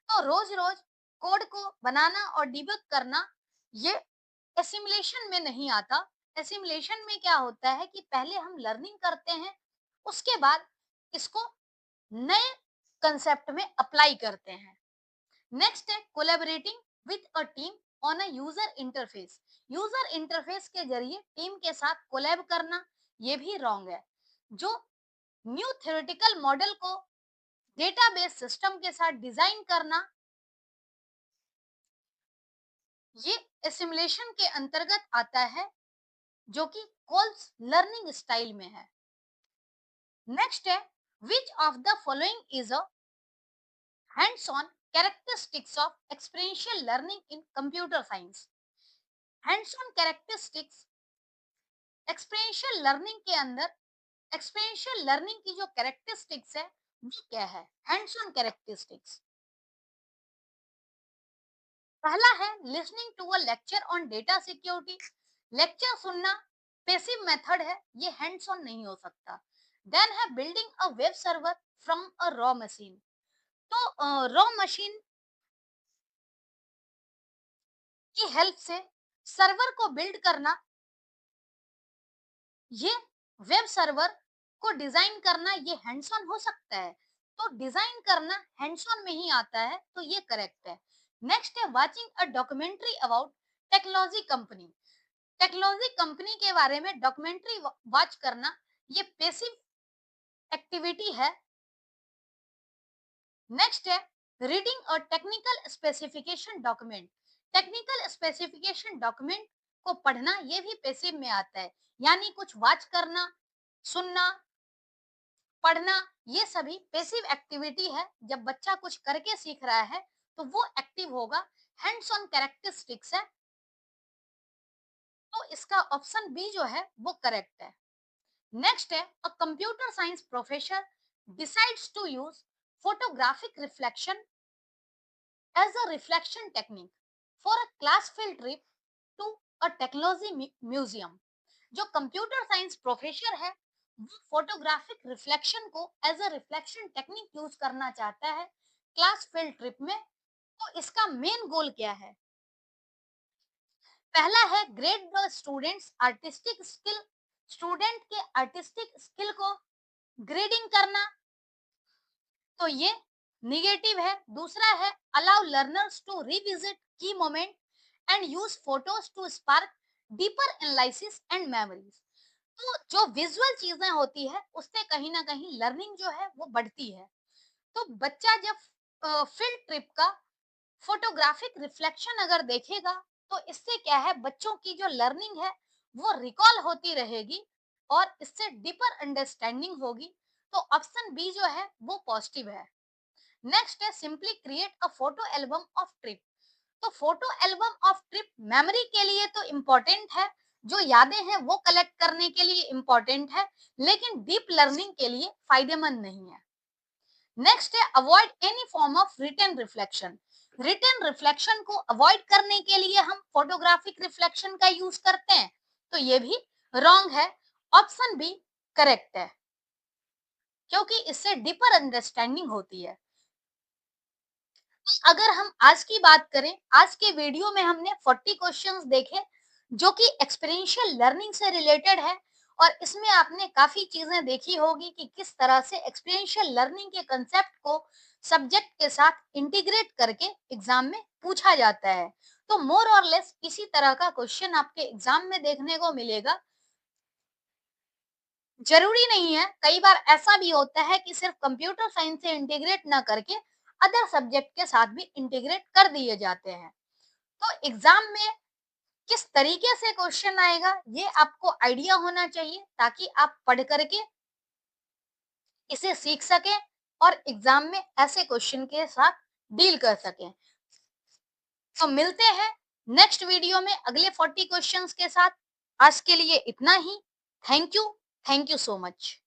तो रोज रोज कोड को बनाना और डिबग करना ये सिमुलेशन में नहीं आता, एसिमुलेशन में क्या होता है कि पहले हम लर्निंग करते हैं, उसके बाद इसको नए कंसेप्ट में अप्लाई करते हैं। नेक्स्ट है collaborating with a team on a user interface. User interface के जरिए टीम के साथ कोलैब करना, ये भी रॉन्ग है। जो न्यू थ्योरेटिकल मॉडल को डेटाबेस सिस्टम के साथ डिजाइन करना, ये एसिमुलेशन के अंतर्गत आता है, जो कि कोल्स लर्निंग स्टाइल में है। नेक्स्ट है which of the following is a hands on characteristics of experiential learning in computer science. Hands on characteristics experiential learning के अंदर, एक्सपीरियंशियल लर्निंग की जो कैरेक्टरिस्टिक्स है वो क्या है? हैंड्स ऑन कैरेक्टरिस्टिक्स, पहला है listening to a lecture on data security. Lecture सुनना पैसिव मेथड है, ये हैंड्स ऑन नहीं हो सकता। देन है building a web server from a raw machine. तो रॉ मशीन की हेल्प से सर्वर को बिल्ड करना, ये वेब सर्वर को डिजाइन करना, ये हैंड्स ऑन हो सकता है। तो डिजाइन करना हैंड्स ऑन में ही आता है, तो ये करेक्ट है। नेक्स्ट है watching a documentary about technology company. Technology company के बारे में डॉक्यूमेंट्री वॉच करना, ये पैसिव एक्टिविटी है। नेक्स्ट है रीडिंग और technical specification document. Technical specification document को पढ़ना, ये भी पैसिव में आता है। यानी कुछ वॉच करना, सुनना, पढ़ना, ये सभी पैसिव एक्टिविटी है। जब बच्चा कुछ करके सीख रहा है तो वो एक्टिव होगा, हैंड्स ऑन कैरेक्टरिस्टिक्स है। तो इसका ऑप्शन बी जो है वो करेक्ट है। नेक्स्ट है a computer science professor decides to use photographic reflection as a reflection technique for a class field trip to a technology museum. जो कंप्यूटर साइंस प्रोफेसर है वो फोटोग्राफिक रिफ्लेक्शन को as a reflection technique use करना चाहता है class field trip में। तो इसका मेन गोल क्या है? पहला है grade the students artistic skill. Student के आर्टिस्टिक स्किल को ग्रेडिंग करना, तो ये निगेटिव है। दूसरा है allow learners to revisit key moment and use photos to spark deeper analysis and memories. तो जो विजुअल चीजें होती है उससे कहीं ना कहीं लर्निंग जो है वो बढ़ती है। तो बच्चा जब फील्ड ट्रिप का फोटोग्राफिक रिफ्लेक्शन अगर देखेगा, तो इससे क्या है, बच्चों की जो लर्निंग है वो रिकॉल होती रहेगी और इससे डीपर अंडरस्टैंडिंग होगी। तो ऑप्शन बी जो है वो पॉजिटिव है। नेक्स्ट है simply create a photo album of trip. तो photo album of trip memory के लिए तो इम्पोर्टेंट है, जो यादें हैं वो कलेक्ट करने के लिए इम्पोर्टेंट है, लेकिन डीप लर्निंग के लिए फायदेमंद नहीं है। नेक्स्ट है avoid any form of written reflection. Written reflection को अवॉइड करने के लिए हम फोटोग्राफिक रिफ्लेक्शन का यूज करते हैं, तो ये भी रॉन्ग है। ऑप्शन बी करेक्ट है, क्योंकि इससे डीपर अंडरस्टैंडिंग होती है। अगर हम आज की बात करें, आज के वीडियो में हमने 40 क्वेश्चंस देखे जो कि एक्सपीरियंशियल लर्निंग से रिलेटेड है, और इसमें आपने काफी चीजें देखी होगी कि किस तरह से एक्सपीरियंशियल लर्निंग के कंसेप्ट को सब्जेक्ट के साथ इंटीग्रेट करके एग्जाम में पूछा जाता है। तो मोर और लेस इसी तरह का क्वेश्चन आपके एग्जाम में देखने को मिलेगा। जरूरी नहीं है, कई बार ऐसा भी होता है कि सिर्फ कंप्यूटर साइंस से इंटीग्रेट ना करके अदर सब्जेक्ट के साथ भी इंटीग्रेट कर दिए जाते हैं। तो एग्जाम में किस तरीके से क्वेश्चन आएगा ये आपको आइडिया होना चाहिए, ताकि आप पढ़ करके इसे सीख सकें और एग्जाम में ऐसे क्वेश्चन के साथ डील कर सकें। तो मिलते हैं नेक्स्ट वीडियो में अगले 40 क्वेश्चंस के साथ। आज के लिए इतना ही। Thank you, thank you so much.